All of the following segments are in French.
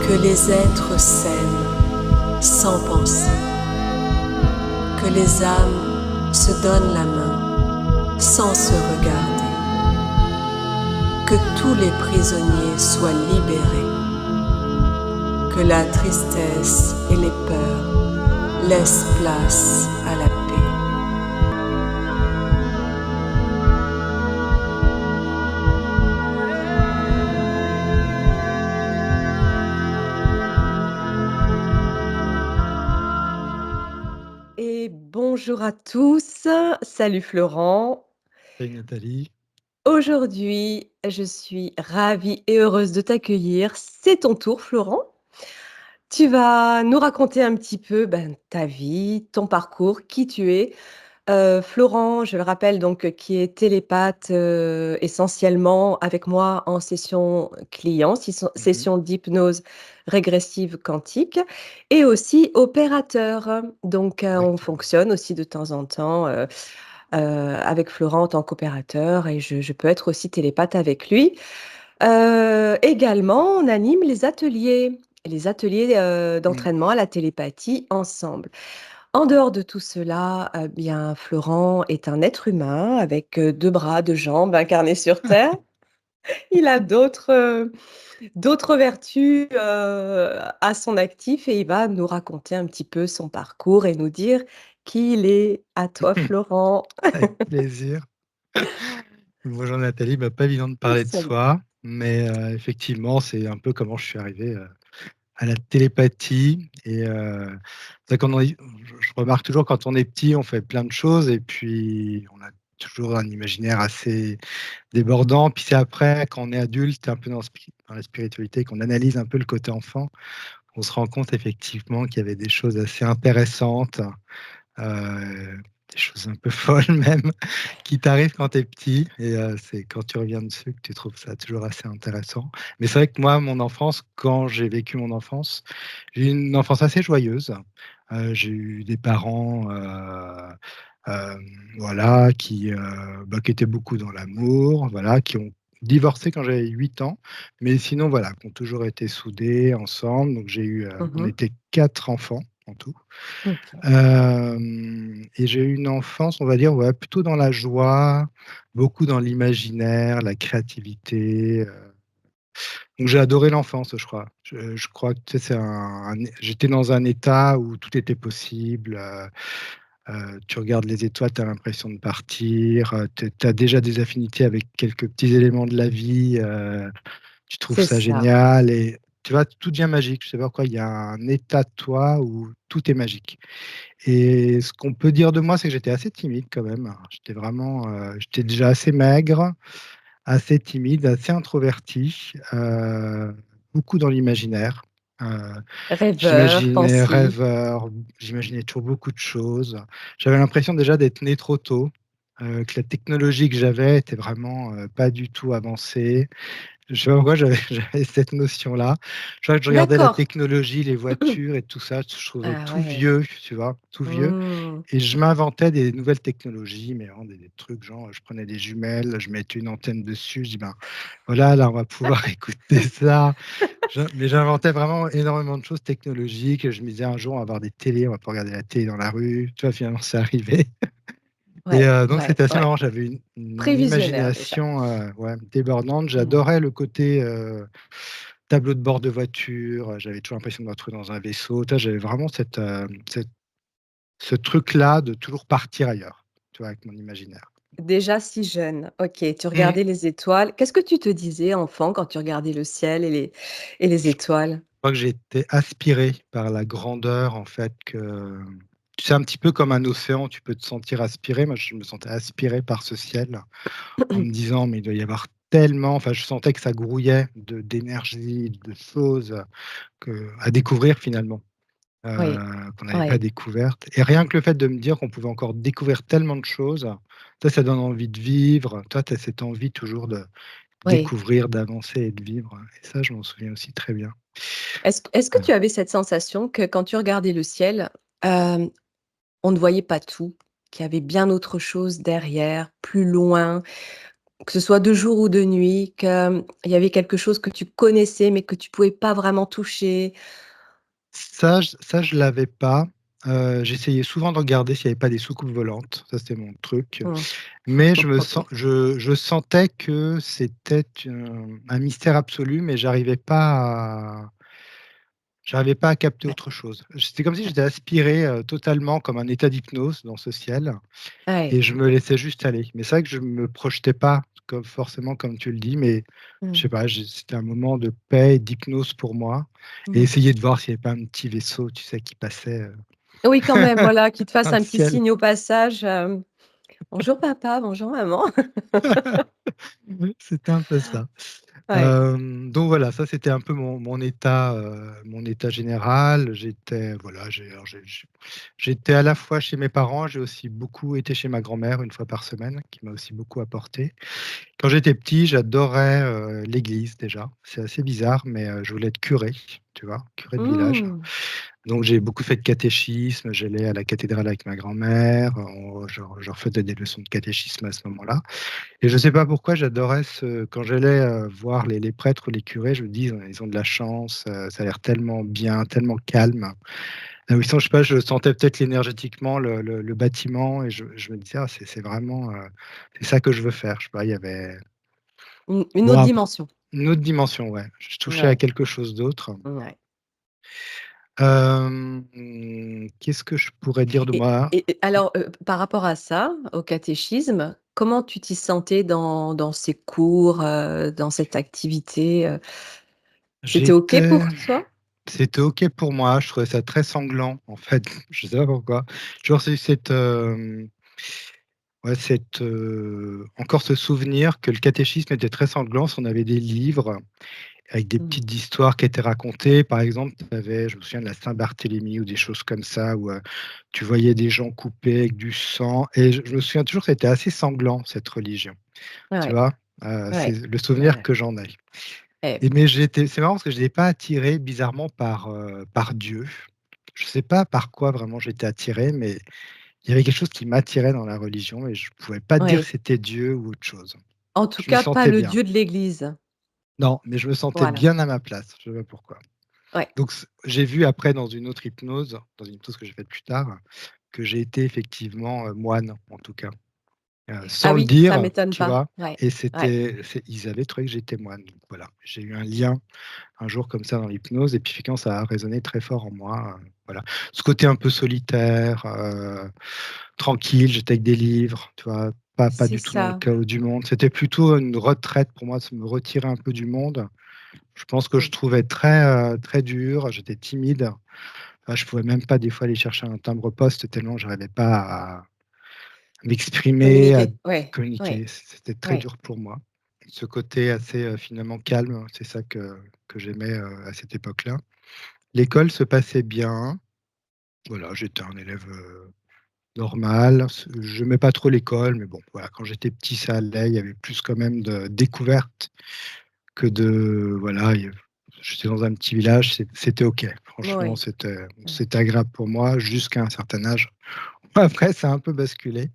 Que les êtres s'aiment sans penser, que les âmes se donnent la main sans se regarder, que tous les prisonniers soient libérés, que la tristesse et les peurs laissent place à la paix. Et bonjour à tous, salut Florent. Salut Nathalie. Aujourd'hui, je suis ravie et heureuse de t'accueillir. C'est ton tour, Florent. Tu vas nous raconter un petit peu ta vie, ton parcours, qui tu es. Florent, je le rappelle donc, qui est télépathe essentiellement avec moi en session client, Mhm. session d'hypnose régressive quantique, et aussi opérateur. Donc, on Exactement. fonctionne aussi de temps en temps avec Florent en tant qu'opérateur, et je peux être aussi télépathe avec lui. Également, on anime les ateliers Mm. d'entraînement à la télépathie ensemble. En dehors de tout cela, bien, Florent est un être humain avec 2 bras, 2 jambes, incarné sur terre. Il a d'autres vertus à son actif, et il va nous raconter un petit peu son parcours et nous dire qui il est. À toi, Florent. Avec plaisir. Bonjour Nathalie, pas évident de parler de Salut. soi, mais effectivement, c'est un peu comment je suis arrivé à la télépathie. Et c'est vrai je remarque toujours quand on est petit, on fait plein de choses et puis on a toujours un imaginaire assez débordant. Puis c'est après, quand on est adulte, un peu dans la spiritualité, qu'on analyse un peu le côté enfant, on se rend compte effectivement qu'il y avait des choses assez intéressantes. Des choses un peu folles même, qui t'arrivent quand tu es petit et c'est quand tu reviens dessus que tu trouves ça toujours assez intéressant. Mais c'est vrai que moi, mon enfance, quand j'ai vécu mon enfance, j'ai eu une enfance assez joyeuse. J'ai eu des parents, voilà, qui étaient beaucoup dans l'amour, voilà, qui ont divorcé quand j'avais 8 ans, mais sinon, voilà, qui ont toujours été soudés ensemble. Donc on Mmh. était 4 enfants en tout. OK. Et j'ai eu une enfance, on va dire, ouais, plutôt dans la joie, beaucoup dans l'imaginaire, la créativité. Donc j'ai adoré l'enfance, je crois. Je crois que tu sais, j'étais dans un état où tout était possible. Tu regardes les étoiles, tu as l'impression de partir. Tu as déjà des affinités avec quelques petits éléments de la vie. Tu trouves C'est ça ça. génial et tu vois, tout devient magique. Je sais pas pourquoi, il y a un état de toi où tout est magique. Et ce qu'on peut dire de moi, c'est que j'étais assez timide quand même. J'étais déjà assez maigre, assez timide, assez introverti, beaucoup dans l'imaginaire. Euh, Rêveur, J'imaginais pensif. rêveur, j'imaginais toujours beaucoup de choses. J'avais l'impression déjà d'être né trop tôt, que la technologie que j'avais était vraiment pas du tout avancée. Je sais pas pourquoi j'avais j'avais cette notion-là. Je crois que je regardais la D'accord. technologie, les voitures et tout ça, je trouvais Ah tout ouais. vieux, tu vois? Tout vieux Mmh. et je m'inventais des nouvelles technologies, mais vraiment des trucs genre, je prenais des jumelles, je mettais une antenne dessus, je dis: «Ben, voilà, là, on va pouvoir écouter ça». Mais j'inventais vraiment énormément de choses technologiques. Je me disais: «Un jour, on va avoir des télés, on va pouvoir regarder la télé dans la rue». Tu vois? Finalement, c'est arrivé et Ouais, donc ouais, c'était assez ouais. marrant. J'avais une Prévisionnaire déjà. imagination, ouais, débordante. Mmh. J'adorais le côté, tableau de bord de voiture, j'avais toujours l'impression de me retrouver dans un vaisseau. Tu vois? J'avais vraiment ce truc-là de toujours partir ailleurs, tu vois? Avec mon imaginaire. Déjà si jeune, OK, tu Mmh. regardais les étoiles. Qu'est-ce que tu te disais enfant quand tu regardais le ciel et les Je étoiles? crois que j'ai été aspiré par la grandeur, en fait, que tu sais, un petit peu comme un océan, tu peux te sentir aspiré. Moi, je me sentais aspiré par ce ciel en me disant: «Mais il doit y avoir tellement», enfin, je sentais que ça grouillait d'énergie, de choses, à découvrir finalement, Oui, qu'on n'avait pas oui, découvertes et rien que le fait de me dire qu'on pouvait encore découvrir tellement de choses, ça donne envie de vivre. Toi, tu as cette envie toujours de oui. découvrir, d'avancer et de vivre et ça, je m'en souviens aussi très bien. Est-ce que tu avais cette sensation que quand tu regardais le ciel, hem, on ne voyait pas tout, qu'il y avait bien autre chose derrière, plus loin? Que ce soit de jour ou de nuit, qu'il y avait quelque chose que tu connaissais, mais que tu pouvais pas vraiment toucher? Ça je l'avais pas. J'essayais souvent de regarder s'il y avait pas des soucoupes volantes, ça c'était mon truc. Mmh. Mais OK. je sentais que c'était un mystère absolu, mais j'arrivais pas à capter Ouais, autre chose. C'était comme si ouais. j'étais aspiré, totalement comme un état d'hypnose dans ce ciel et Ouais. je me laissais juste aller. Mais c'est vrai que je me projetais pas comme forcément comme tu le dis, mais je Mmh. sais pas, c'était un moment de paix et d'hypnose pour moi et Mmh. essayer de voir s'il y avait pas un petit vaisseau, tu sais, qui passait, Oui, quand même, voilà, qu'il te fasse dans le un petit ciel. signe au passage, «Bonjour papa, bonjour maman». C'était un peu ça. Ouais. Donc voilà, ça c'était un peu mon état général. J'étais voilà, j'étais à la fois chez mes parents, j'ai aussi beaucoup été chez ma grand-mère une fois par semaine, qui m'a aussi beaucoup apporté. Quand j'étais petit, j'adorais, l'église déjà. C'est assez bizarre, mais je voulais être curé, tu vois? Curé de village. Mmh. Donc j'ai beaucoup fait de catéchisme, j'allais à la cathédrale avec ma grand-mère, je refaisais des leçons de catéchisme à ce moment-là. Et je sais pas pourquoi j'adorais quand j'allais, voir les prêtres ou les curés, je me dis: «Ils ont de la chance, ça a l'air tellement bien, tellement calme». Là où ils sont, je sais pas, je sentais peut-être énergétiquement le bâtiment et je me disais: «Ah c'est vraiment, c'est ça que je veux faire». Je sais pas, il y avait Une bon autre après dimension. une autre dimension, ouais. Je touchais à Ouais, quelque chose d'autre. ouais. Qu'est-ce que je pourrais dire de et moi? et alors, par rapport à ça, au catéchisme, comment tu t'y sentais dans ces cours, dans cette activité, C'était OK J'étais pour toi? C'était OK pour moi, je trouvais ça très sanglant, en fait, je sais pas pourquoi. Genre, c'est ouais, encore ce souvenir que le catéchisme était très sanglant, on avait des livres avec des Mmh. petites histoires qui étaient racontées. Par exemple, tu avais je me souviens de la Saint-Barthélemy ou des choses comme ça où, tu voyais des gens coupés avec du sang et je me souviens toujours que c'était assez sanglant cette religion, tu Ouais, vois? C'est ouais, le souvenir ouais. que j'en ai. Et Et mais c'est marrant parce que je n'étais pas attiré bizarrement par Dieu. Je sais pas par quoi vraiment j'étais attiré, mais il y avait quelque chose qui m'attirait dans la religion et je pouvais pas te dire oui, si c'était Dieu ou autre chose. en tout Je me cas, pas sentais le bien. Dieu de l'église. Non, mais je me sentais Voilà, bien à ma place, je sais pas pourquoi. ouais. Donc j'ai vu après dans une hypnose que j'ai faite plus tard, que j'ai été effectivement, moine en tout cas. Ah Sans le oui, ça dire, m'étonne tu pas. vois? Ouais, Et ouais. ils avaient trouvé que j'étais moine, donc voilà. J'ai eu un lien un jour comme ça dans l'hypnose et puis effectivement ça a résonné très fort en moi, voilà. Ce côté un peu solitaire, tranquille, j'étais avec des livres, tu vois? Pas C'est du tout dans le ça. chaos du monde. C'était plutôt une retraite pour moi, de me retirer un peu du monde. Je pense que je Mmh. trouvais très dur, j'étais timide. Je pouvais même pas des fois aller chercher un timbre-poste tellement j'arrivais pas à m'exprimer, à Communiquer. Ouais, ouais, communiquer. C'était très ouais. dur pour moi. Ce côté assez, finalement calme, c'est ça que j'aimais, à cette époque-là. L'école se passait bien. Voilà, j'étais un élève, normal. J'aimais pas trop l'école, mais bon, voilà, quand j'étais petit, ça allait. Il y avait plus quand même de découvertes que de voilà, j'étais dans un petit village, c'était OK. Franchement, Oui. c'était agréable pour moi jusqu'à un certain âge. Après, ça a un peu basculé,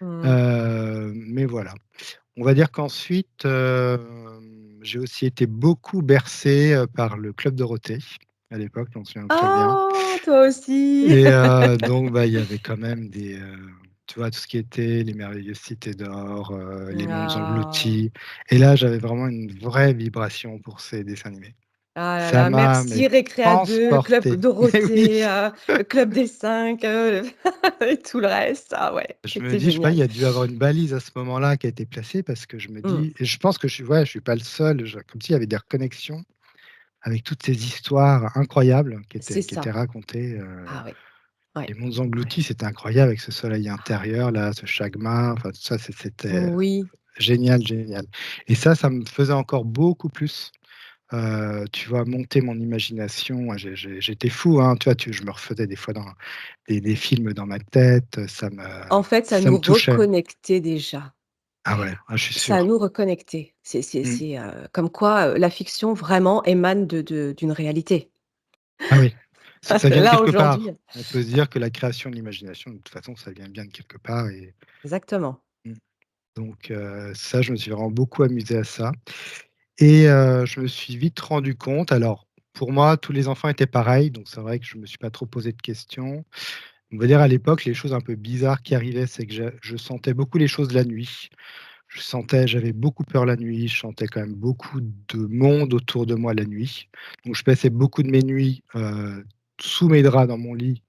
Mmh. mais voilà. On va dire qu'ensuite, j'ai aussi été beaucoup bercé, par le club Dorothée, à l'époque, je m'en souviens très bien. Oh, toi aussi! Et donc bah, il y avait quand même tu vois, tout ce qui était Les Merveilleuses Cités d'Or, Les Mondes Ah. Engloutis et là, j'avais vraiment une vraie vibration pour ces dessins animés. Ah là Ça là, m'a mais merci Récréa 2, Club transporté. Mais oui, Dorothée, le Club des 5, et tout le reste. Ah ouais, je me c'était dis, je sais pas, il génial. y a dû avoir une balise à ce moment-là qui a été placée parce que je me Mmh. dis et je pense que je suis pas le seul, comme s'il y avait des reconnexions avec toutes ces histoires incroyables C'est qui étaient ça. racontées, Ah oui, ouais, Les Mondes ouais. Engloutis, c'était incroyable avec ce soleil intérieur là, ce Chagma, enfin tout ça, c'était Oui, génial, génial et ça me faisait encore beaucoup plus, tu vois, monter mon imagination. J'étais fou, hein, tu vois, je me refaisais des fois dans des films dans ma tête, en fait, ça ça me nous touchait. reconnectait déjà. Ah ouais, ah je suis Ça sûr. nous reconnectait. Mmh. Comme quoi, la fiction vraiment émane d'une réalité. Ah oui, ça vient de Là, quelque aujourd'hui, part. On peut se dire que la création de l'imagination, de toute façon, ça vient bien de quelque part et exactement. mmh. Donc ça, je me suis vraiment beaucoup amusé à ça et je me suis vite rendu compte alors, pour moi, tous les enfants étaient pareils, donc c'est vrai que je me suis pas trop posé de questions. On va dire à l'époque, les choses un peu bizarres qui arrivaient, c'est que je sentais beaucoup les choses la nuit. J'avais beaucoup peur la nuit, je sentais quand même beaucoup de monde autour de moi la nuit. Donc je passais beaucoup de mes nuits, sous mes draps dans mon lit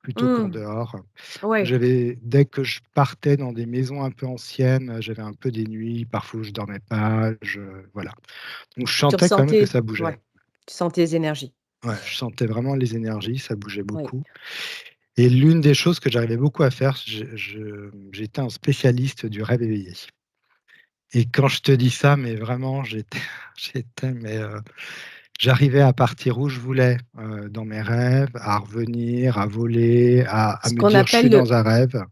plutôt qu'en Mmh. dehors. Ouais, Dès que je partais dans des maisons un peu anciennes, j'avais un peu des nuits parfois où je dormais pas, voilà. Donc je tu sentais quand même que ressentais ça bougeait. ouais, tu sentais les énergies. Ouais, je sentais vraiment les énergies, ça bougeait Oui. beaucoup et l'une des choses que j'arrivais beaucoup à faire, j'étais un spécialiste du rêve éveillé et quand je te dis ça, mais vraiment j'étais mais j'arrivais à partir où je voulais, dans mes rêves, à revenir, à voler, à Ce me qu'on dire: «Je appelle suis le dans un rêve».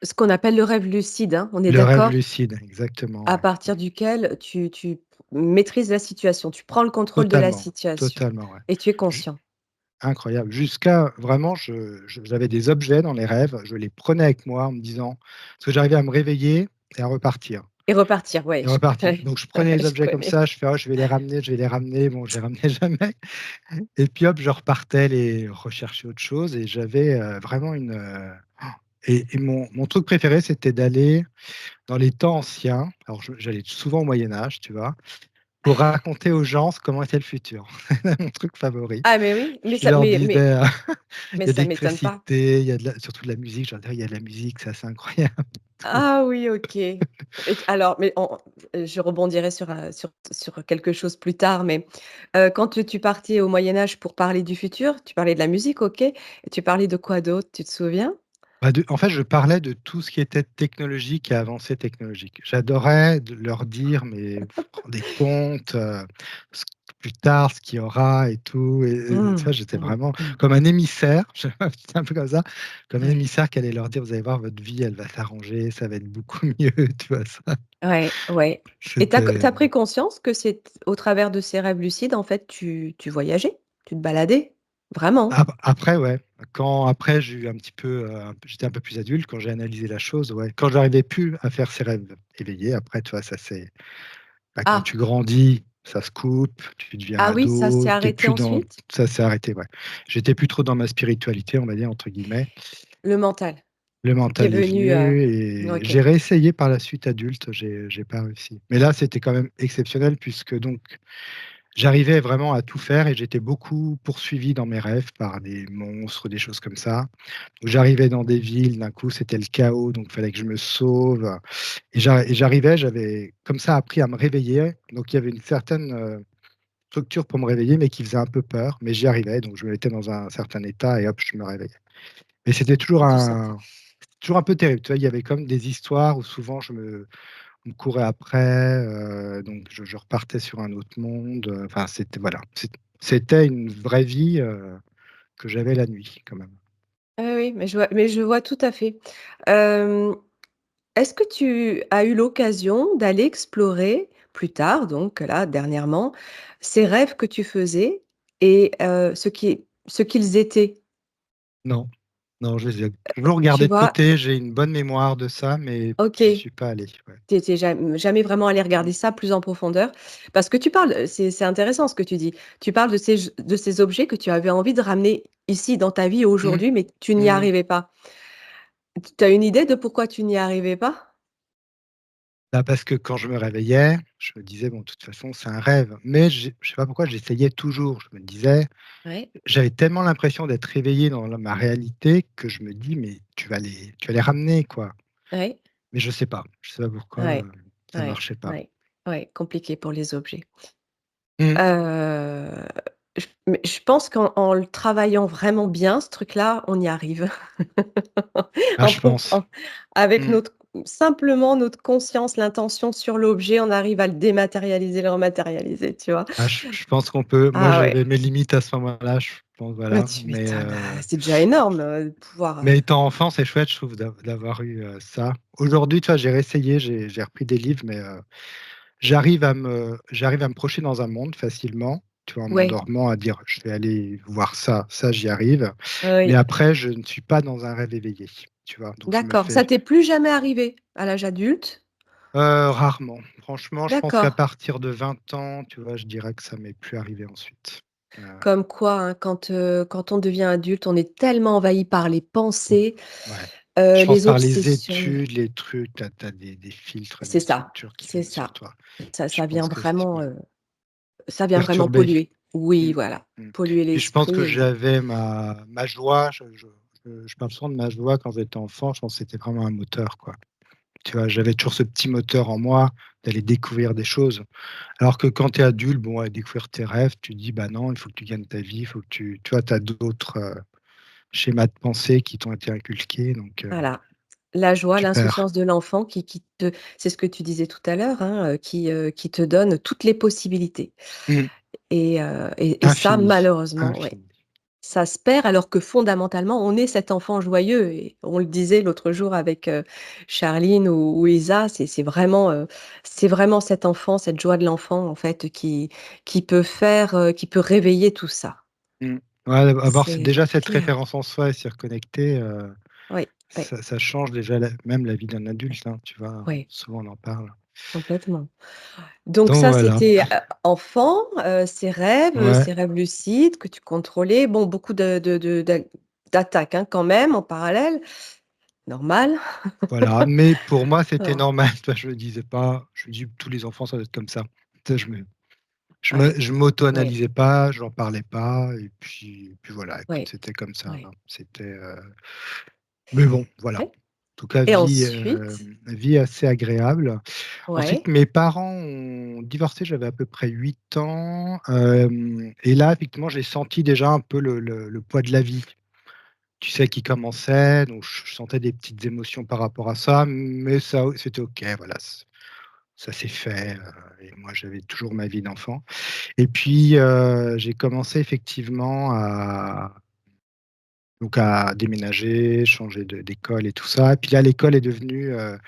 ce qu'on appelle le rêve lucide, hein, on est Le rêve d'accord? lucide, exactement, À ouais. partir duquel tu maîtrises la situation, tu prends le contrôle de la Totalement, situation totalement, ouais. et tu es Ju conscient Incroyable. Jusqu'à vraiment, j'avais des objets dans les rêves, je les prenais avec moi en me disant parce que j'arrivais à me réveiller et à repartir et repartir. Ouais, et repartir. Donc je prenais les je objets comme connais. ça, je fais: «Oh, je vais les ramener, je vais les ramener». Bon, je les ramenais jamais et puis hop, je repartais les rechercher autre chose et j'avais, vraiment et mon truc préféré, c'était d'aller dans les temps anciens. Alors j'allais souvent au Moyen Âge, tu vois? Pour raconter aux gens comment était le futur. Mon truc favori. Ah mais oui, Je leur disais, mais il y a de ça m'étonne pas. l'électricité, il y a surtout de la musique, je leur disais: «Il y a de la musique, c'est assez incroyable». Tout. Ah oui, OK. Et alors, mais je rebondirai sur quelque chose plus tard, mais quand tu partais au Moyen Âge pour parler du futur, tu parlais de la musique, OK, et tu parlais de quoi d'autre, tu te souviens? Bah, en fait, je parlais de tout ce qui était technologique et avancée technologique. J'adorais de leur dire: «Mais vous vous rendez compte, ce plus tard, ce qu'il y aura et tout» et Mmh. ça, j'étais Mmh vraiment mh. comme un émissaire, j'étais un peu comme ça, comme un Ouais. émissaire qui allait leur dire: «Vous allez voir, votre vie, elle va s'arranger, ça va être beaucoup mieux», tu vois ça? Ouais, ouais, et tu C'était as pris conscience que c'est au travers de ces rêves lucides, en fait, tu voyageais? Tu te baladais? Vraiment? Après, ouais, quand après j'ai eu un petit peu, j'étais un peu plus adulte, quand j'ai analysé la chose, ouais, quand j'arrivais plus à faire ces rêves éveillés, après, tu vois, ça c'est bah, quand Ah! tu grandis, ça se coupe, tu deviens Ah oui, ça s'est ado, tu arrêté plus dans ensuite? ça s'est arrêté, ouais. J'étais plus trop dans ma «spiritualité», on va dire, entre guillemets. Le mental Le qui est mental est venu, venu et OK. j'ai réessayé par la suite adulte, j'ai pas réussi. Mais là, c'était quand même exceptionnel puisque donc j'arrivais vraiment à tout faire et j'étais beaucoup poursuivi dans mes rêves par des monstres, des choses comme ça. Donc j'arrivais dans des villes, d'un coup, c'était le chaos, donc il fallait que je me sauve et j'arrivais, j'avais comme ça appris à me réveiller. Donc il y avait une certaine, structure pour me réveiller, mais qui faisait un peu peur, mais j'y arrivais, donc je me mettais dans un certain état et hop, je me réveillais. Mais c'était Et tu sentais. toujours un peu terrible, tu vois? Il y avait comme des histoires où souvent on me courait après, donc je repartais sur un autre monde, enfin c'était voilà, c'était une vraie vie, que j'avais la nuit quand même. Oui, oui, mais je vois tout à fait. Hem, est-ce que tu as eu l'occasion d'aller explorer plus tard, donc là, dernièrement, ces rêves que tu faisais et ce qu'ils étaient? Non, non, je les ai toujours Tu regardés de vois? côté, j'ai une bonne mémoire de ça, mais j'y OK. suis pas allé, ouais. Tu étais jamais vraiment allé regarder ça plus en profondeur? Parce que tu parles, c'est intéressant ce que tu dis. Tu parles de ces objets que tu avais envie de ramener ici dans ta vie Mmh. aujourd'hui, mais tu n'y Mmh. arrivais pas. Tu as une idée de pourquoi tu n'y arrivais pas? Bah, parce que quand je me réveillais, je me disais: «Bon, de toute façon, c'est un rêve», mais je sais pas pourquoi j'essayais toujours. Je me disais Ouais, j'avais tellement l'impression d'être réveillé dans ma réalité que je me dis: «Mais tu vas les ramener, quoi». ouais, Mais je sais pas pourquoi, ouais, ça ouais, marchait pas. ouais, ouais, compliqué pour les objets. Mmh. Heu, je pense qu'en le travaillant vraiment bien, ce truc-là, on y arrive. Ah, En je pro pense. en avec Mmh. simplement notre conscience, l'intention sur l'objet, on arrive à le dématérialiser, le rematérialiser, tu vois? Ah, je pense qu'on peut moi, Ah ouais, j'avais mes limites à ce moment-là, je pense, bah, voilà, tu m'étonnes, c'est déjà énorme, de pouvoir, mais étant enfant, c'est chouette, je trouve, d'avoir eu, ça. Aujourd'hui, tu vois, j'ai réessayé, j'ai repris des livres, mais j'arrive à me projeter dans un monde facilement, tu vois, en ouais, m'endormant à dire: «Je vais aller voir ça, ça j'y arrive». Mais oui, après, je ne suis pas dans un rêve éveillé, tu vois? Donc je me d'accord. Ça fais t'est plus jamais arrivé à l'âge adulte? Rarement. Franchement, je pense qu'à D'accord. partir de 20 ans, tu vois, je dirais que ça m'est plus arrivé ensuite. Comme quoi, hein, quand on devient adulte, on est tellement envahi par les Mmh, pensées, ouais. Je pense les par les obsessions. études, les trucs, tu as des filtres, C'est des ça, structures qui c'est viennent sur ça. toi. Ça Je ça vient pense vraiment, qu'effectivement, ça vient vraiment perturbé. polluer. Oui, Mmh, voilà, mmh. polluer Puis je pense que l'esprit et j'avais ma joie, je parle souvent de ma joie quand j'étais enfant, je pense que c'était vraiment un moteur, quoi. Tu vois? J'avais toujours ce petit moteur en moi d'aller découvrir des choses. Alors que quand tu es adulte, bon, à découvrir tes rêves, tu dis: «Bah non, il faut que tu gagnes ta vie, il faut que tu» vois? Tu as d'autres, schémas de pensée qui t'ont été inculqués donc voilà. La joie, tu perds. l'insouciance de l'enfant qui te c'est ce que tu disais tout à l'heure, hein, qui te donne toutes les possibilités Mmh. et ça Infini, malheureusement, ouais, infini. ça se perd alors que fondamentalement, on est cet enfant joyeux et on le disait l'autre jour avec, Charline ou Isa, c'est vraiment cet enfant, cette joie de l'enfant en fait qui peut réveiller tout ça. Mmh. Ouais, avoir C'est déjà cette clair. référence en soi et s'y reconnecter, Oui, oui, ça change déjà même la vie d'un adulte, hein, tu vois? oui, Souvent on en parle. complètement. Donc Donc ça, voilà. c'était, enfant, Ouais, ces rêves lucides que tu contrôlais. Bon, beaucoup d'attaques, hein, quand même en parallèle, normal. voilà. Mais pour moi, c'était normal, tu vois? Je me disais pas je me dis: «Tous les enfants, ça doit être comme ça». Tu sais, Ouais, je ouais, m'auto-analysais pas, j'en parlais pas et puis voilà, écoute, ouais, c'était comme ça, ouais, hein. Mais bon, voilà. En ouais tout cas, et ensuite? vie assez agréable. Ensuite, Ouais, mes parents ont divorcé, j'avais à peu près 8 ans, et là, effectivement, j'ai senti déjà un peu le poids de la vie, tu sais, qui commençait, donc je sentais des petites émotions par rapport à ça, mais ça c'était OK, voilà, ça s'est fait, et moi, j'avais toujours ma vie d'enfant. Et puis, j'ai commencé effectivement à déménager, changer d'école et tout ça. Et puis là, l'école est devenue, un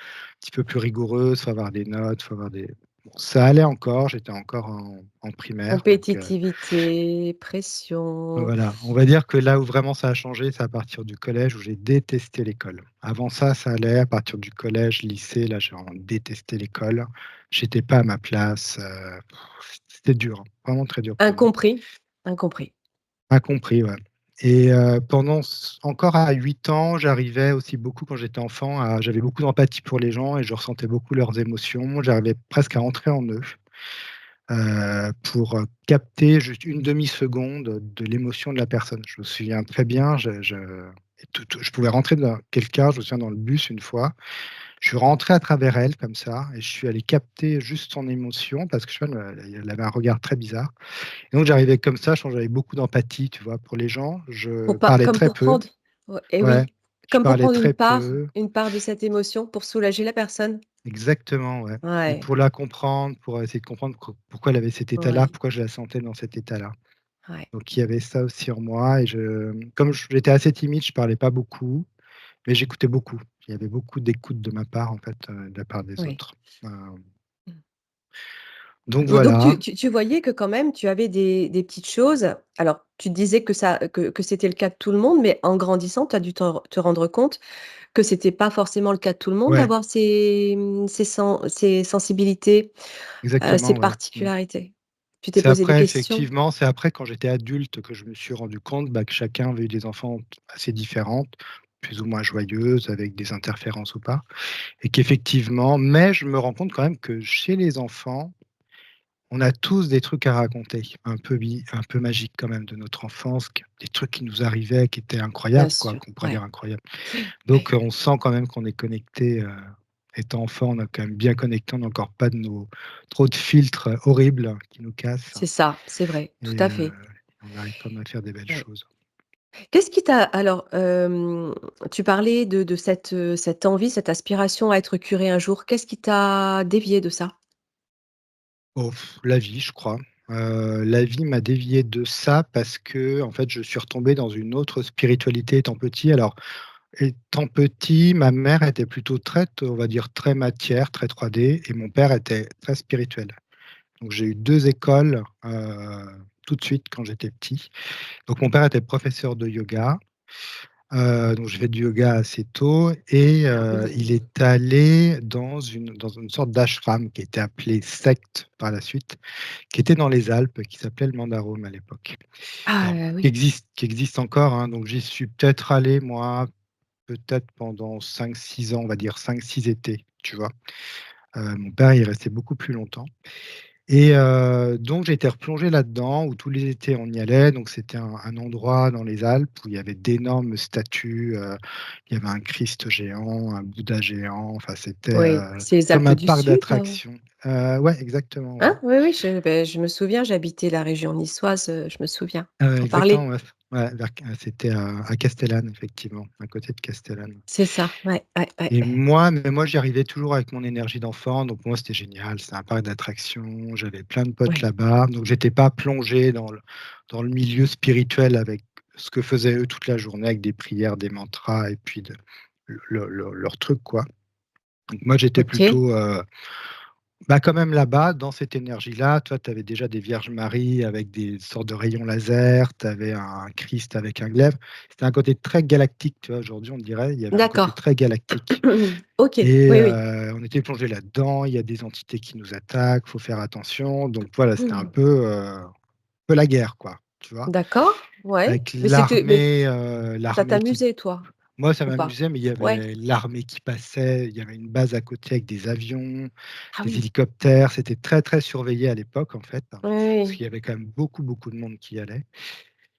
petit peu plus rigoureuse, faut avoir des notes, faut avoir des bon, ça allait encore, j'étais encore en primaire, donc compétitivité, pression, voilà. On va dire que là où vraiment ça a changé, c'est à partir du collège où j'ai détesté l'école. Avant ça, ça allait. À partir du collège, lycée, là, j'ai vraiment détesté l'école. J'étais pas à ma place, c'était dur, hein, vraiment très dur pour moi. incompris, incompris. Incompris, ouais. Et pendant encore à 8 ans, j'arrivais aussi beaucoup quand j'étais enfant à j'avais beaucoup d'empathie pour les gens et je ressentais beaucoup leurs émotions. J'arrivais presque à entrer en eux, pour, capter juste une demi-seconde de l'émotion de la personne. Je me souviens très bien, je pouvais rentrer dans quelqu'un, je me souviens dans le bus une fois, je suis rentré à travers elle comme ça et je suis allé capter juste son émotion parce que je sais pas, elle avait un regard très bizarre et donc j'arrivais comme ça, je pense que j'avais beaucoup d'empathie, tu vois, pour les gens. Je Pour pas parlais comme très pour peu, prendre ouais et ouais, oui, je comme pour parlais prendre très peu, une part de cette émotion pour soulager la personne. exactement, ouais, et Ouais, pour la comprendre, pour essayer de comprendre pourquoi elle avait cet état-là, ouais, pourquoi je la sentais dans cet état-là. ouais, Donc il y avait ça aussi en moi et comme j'étais assez timide, je parlais pas beaucoup, mais j'écoutais beaucoup. Il y avait beaucoup d'écoute de ma part, en fait, de la part des ouais. autres. Mmh. Donc Donc voilà, tu voyais que quand même tu avais des petites choses. Alors tu disais que c'était le cas de tout le monde, mais en grandissant, tu as dû te rendre compte que c'était pas forcément le cas de tout le monde ouais, d'avoir ces sensibilités, ces exactement, ouais. Mmh. particularités. Tu t'es posé des questions? C'est après quand j'étais adulte que je me suis rendu compte, bah, que chacun avait eu des enfants assez différentes, plus ou moins joyeuses, avec des interférences ou pas et qu'effectivement mais je me rends compte quand même que chez les enfants, on a tous des trucs à raconter, un peu magiques quand même de notre enfance, q des trucs qui nous arrivaient, qui étaient Bien incroyables quoi, sûr, qu'on pourrait dire ouais, incroyables. ouais, Donc on sent quand même qu'on est connecté, étant enfant, on est quand même bien connecté, on n'a encore pas de nos trop de filtres horribles qui nous cassent. c'est ça, c'est vrai, tout Et à fait, on arrive quand même à faire des belles ouais. choses. Qu'est-ce qui t'a alors, tu parlais de cette envie, cette aspiration à être curé un jour. Qu'est-ce qui t'a dévié de ça? Oh, la vie, je crois. La vie m'a dévié de ça parce que en fait, je suis retombé dans une autre spiritualité étant petit. Alors, étant petit, ma mère était plutôt on va dire, très matière, très 3D et mon père était très spirituel. Donc j'ai eu 2 écoles, tout de suite quand j'étais petit. Donc mon père était professeur de yoga. Donc j'ai fait du yoga assez tôt et Ah il oui. est allé dans une sorte d'ashram qui était appelée secte par la suite, qui était dans les Alpes, qui s'appelait le Mandarome à l'époque. Ah, Alors oui. qui existe encore, hein, donc j'y suis peut-être allé moi, peut-être pendant 5 6 ans, on va dire 5 6 étés, tu vois? Mon père, il est resté beaucoup plus longtemps. Et donc j'ai été replongé là-dedans où tous les étés on y allait. Donc c'était un endroit dans les Alpes où il y avait d'énormes statues, il y avait un Christ géant, un Bouddha géant, enfin c'était, Oui, c'est les comme Alpes un du parc Sud, d'attractions. Ouais, exactement, ouais. hein? Oui, oui, je me souviens, j'habitais la région niçoise, je me souviens en Exactement, parler. ouais. Ouais, c'était à Castellane effectivement, à côté de Castellane. C'est ça, ouais, ouais, ouais. Et moi j'y arrivais toujours avec mon énergie d'enfant, donc moi c'était génial, c'était un parc d'attractions, j'avais plein de potes Ouais, là-bas, donc j'étais pas plongé dans le milieu spirituel avec ce que faisaient eux toute la journée avec des prières, des mantras et puis de leur truc quoi. Donc moi j'étais OK. plutôt, bah, quand même là-bas, dans cette énergie-là, toi, tu avais déjà des Vierges Marie avec des sortes de rayons laser, tu avais un Christ avec un glaive. C'était un côté très galactique, tu vois? Aujourd'hui, on dirait, il y avait un côté D'accord. très galactique OK, et oui, oui. on était plongé là-dedans. Il y a des entités qui nous attaquent, faut faire attention. Donc voilà, c'était un peu la guerre, quoi, tu vois? D'accord, ouais, Avec mais ça l'armée qui t'amusait toi, moi, ça ou pas? m'amusait, mais il y Ouais. avait l'armée qui passait, il y avait une base à côté avec des avions, Ah des oui. hélicoptères. C'était très, très surveillé à l'époque, en fait, Oui, parce oui. qu'il y avait quand même beaucoup, beaucoup de monde qui y allait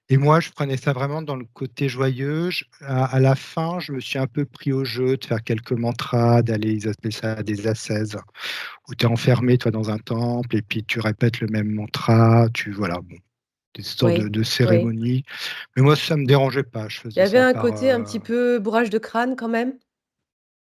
et moi, je prenais ça vraiment dans le côté joyeux. À la fin, je me suis un peu pris au jeu de faire quelques mantras, d'aller ils appelaient ça des ascèses, où tu es enfermé, toi, dans un temple et puis tu répètes le même mantra, voilà, bon, des sortes Oui, de oui. cérémonies. Mais moi, ça me dérangeait pas. Je Il y faisais avait ça un par, côté un petit peu bourrage de crâne quand même?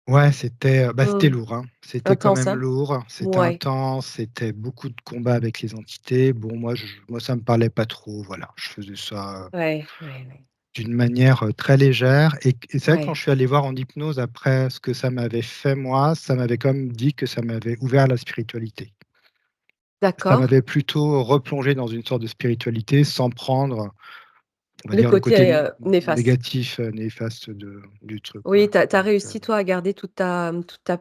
ouais, c'était, bah, c'était Mmh. lourd, hein. C'était quand Intense, même hein? lourd, c'était Ouais. intense, c'était beaucoup de combats avec les entités. Bon, moi, ça me parlait pas trop, voilà. Je faisais ça, Ouais, ouais, ouais. d'une manière, très légère et c'est vrai que quand Ouais. je suis allé voir en hypnose après ce que ça m'avait fait moi, ça m'avait quand même dit que ça m'avait ouvert à la spiritualité. Ça D'accord. m'avait plutôt replongé dans une sorte de spiritualité sans prendre, on va Le dire, le côté côté, néfaste. négatif, néfaste du truc, Oui, quoi. tu as Donc réussi toi à garder toute ta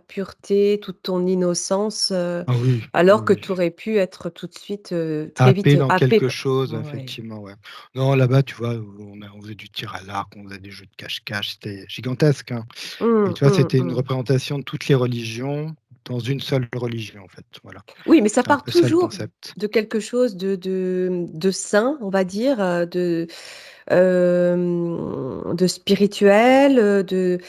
pureté, toute ton innocence, ah oui, oui, alors que oui. tu aurais pu être tout de suite, très vite, Happé dans happé quelque p chose, ouais. effectivement, ouais. Non, là-bas, tu vois, on faisait du tir à l'arc, on faisait des jeux de cache-cache, c'était gigantesque, hein et Mmh, tu vois, mmh, c'était une mmh. représentation de toutes les religions dans une seule religion, en fait, voilà. Oui, mais ça C'est un part peu ça le toujours concept. de quelque chose de sain, on va dire, de spirituel, de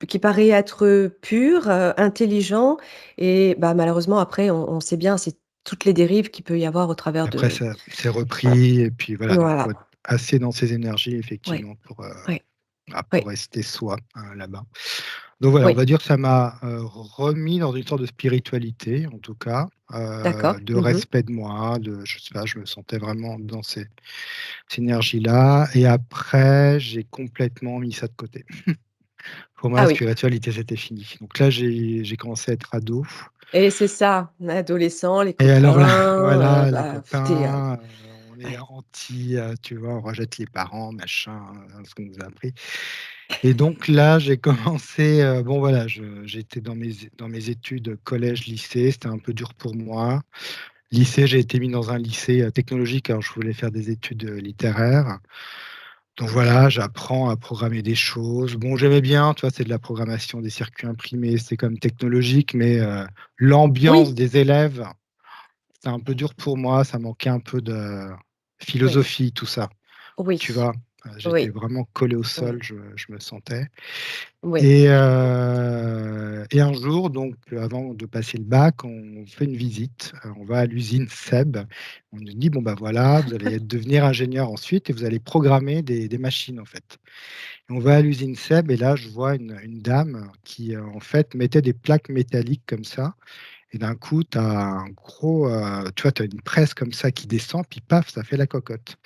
qui paraît être, pur, intelligent et bah, malheureusement après on sait bien, c'est toutes les dérives qu'il peut y avoir au travers Après de ça c'est voilà. repris et puis voilà, donc Voilà. faut être assez dans ses énergies Ouais, effectivement ouais, pour ouais, rester soi, là-bas. Donc voilà, on oui. va dire que ça m'a, remis dans une sorte de spiritualité, en tout cas, D'accord. de Mmh. respect de moi, de je sais pas, je me sentais vraiment dans cette énergie-là et après j'ai complètement mis ça de côté. Pour moi, Ah la oui, spiritualité, c'était fini. Donc là, j'ai commencé à être ado et c'est ça, adolescent, les et alors là, copains, voilà, les bah, tu es, copains, on est ouais. anti, tu vois, on rejette les parents, machin, ce qu'on nous a appris et donc là, j'ai commencé, bon voilà, j'étais dans mes études collège, lycée, c'était un peu dur pour moi. Lycée, j'ai été mis dans un lycée, technologique, alors je voulais faire des études, littéraires. Donc voilà, j'apprends à programmer des choses. Bon, j'aimais bien, tu vois, c'est de la programmation des circuits imprimés, c'est comme technologique, mais l'ambiance Oui, des élèves, c'était un peu dur pour moi, ça manquait un peu de oui, philosophie, tout ça, oui, tu vois? J'étais oui, vraiment collé au sol, oui, je me sentais oui. et un jour, donc avant de passer le bac, on fait une visite, on va à l'usine SEB. On nous dit: «Bon, bah, voilà, vous allez devenir ingénieur ensuite et vous allez programmer des machines, en fait». On va à l'usine Seb et là, je vois une dame qui, en fait, mettait des plaques métalliques comme ça et d'un coup, tu as un gros, tu vois, tu as une presse comme ça qui descend, puis paf, ça fait la cocotte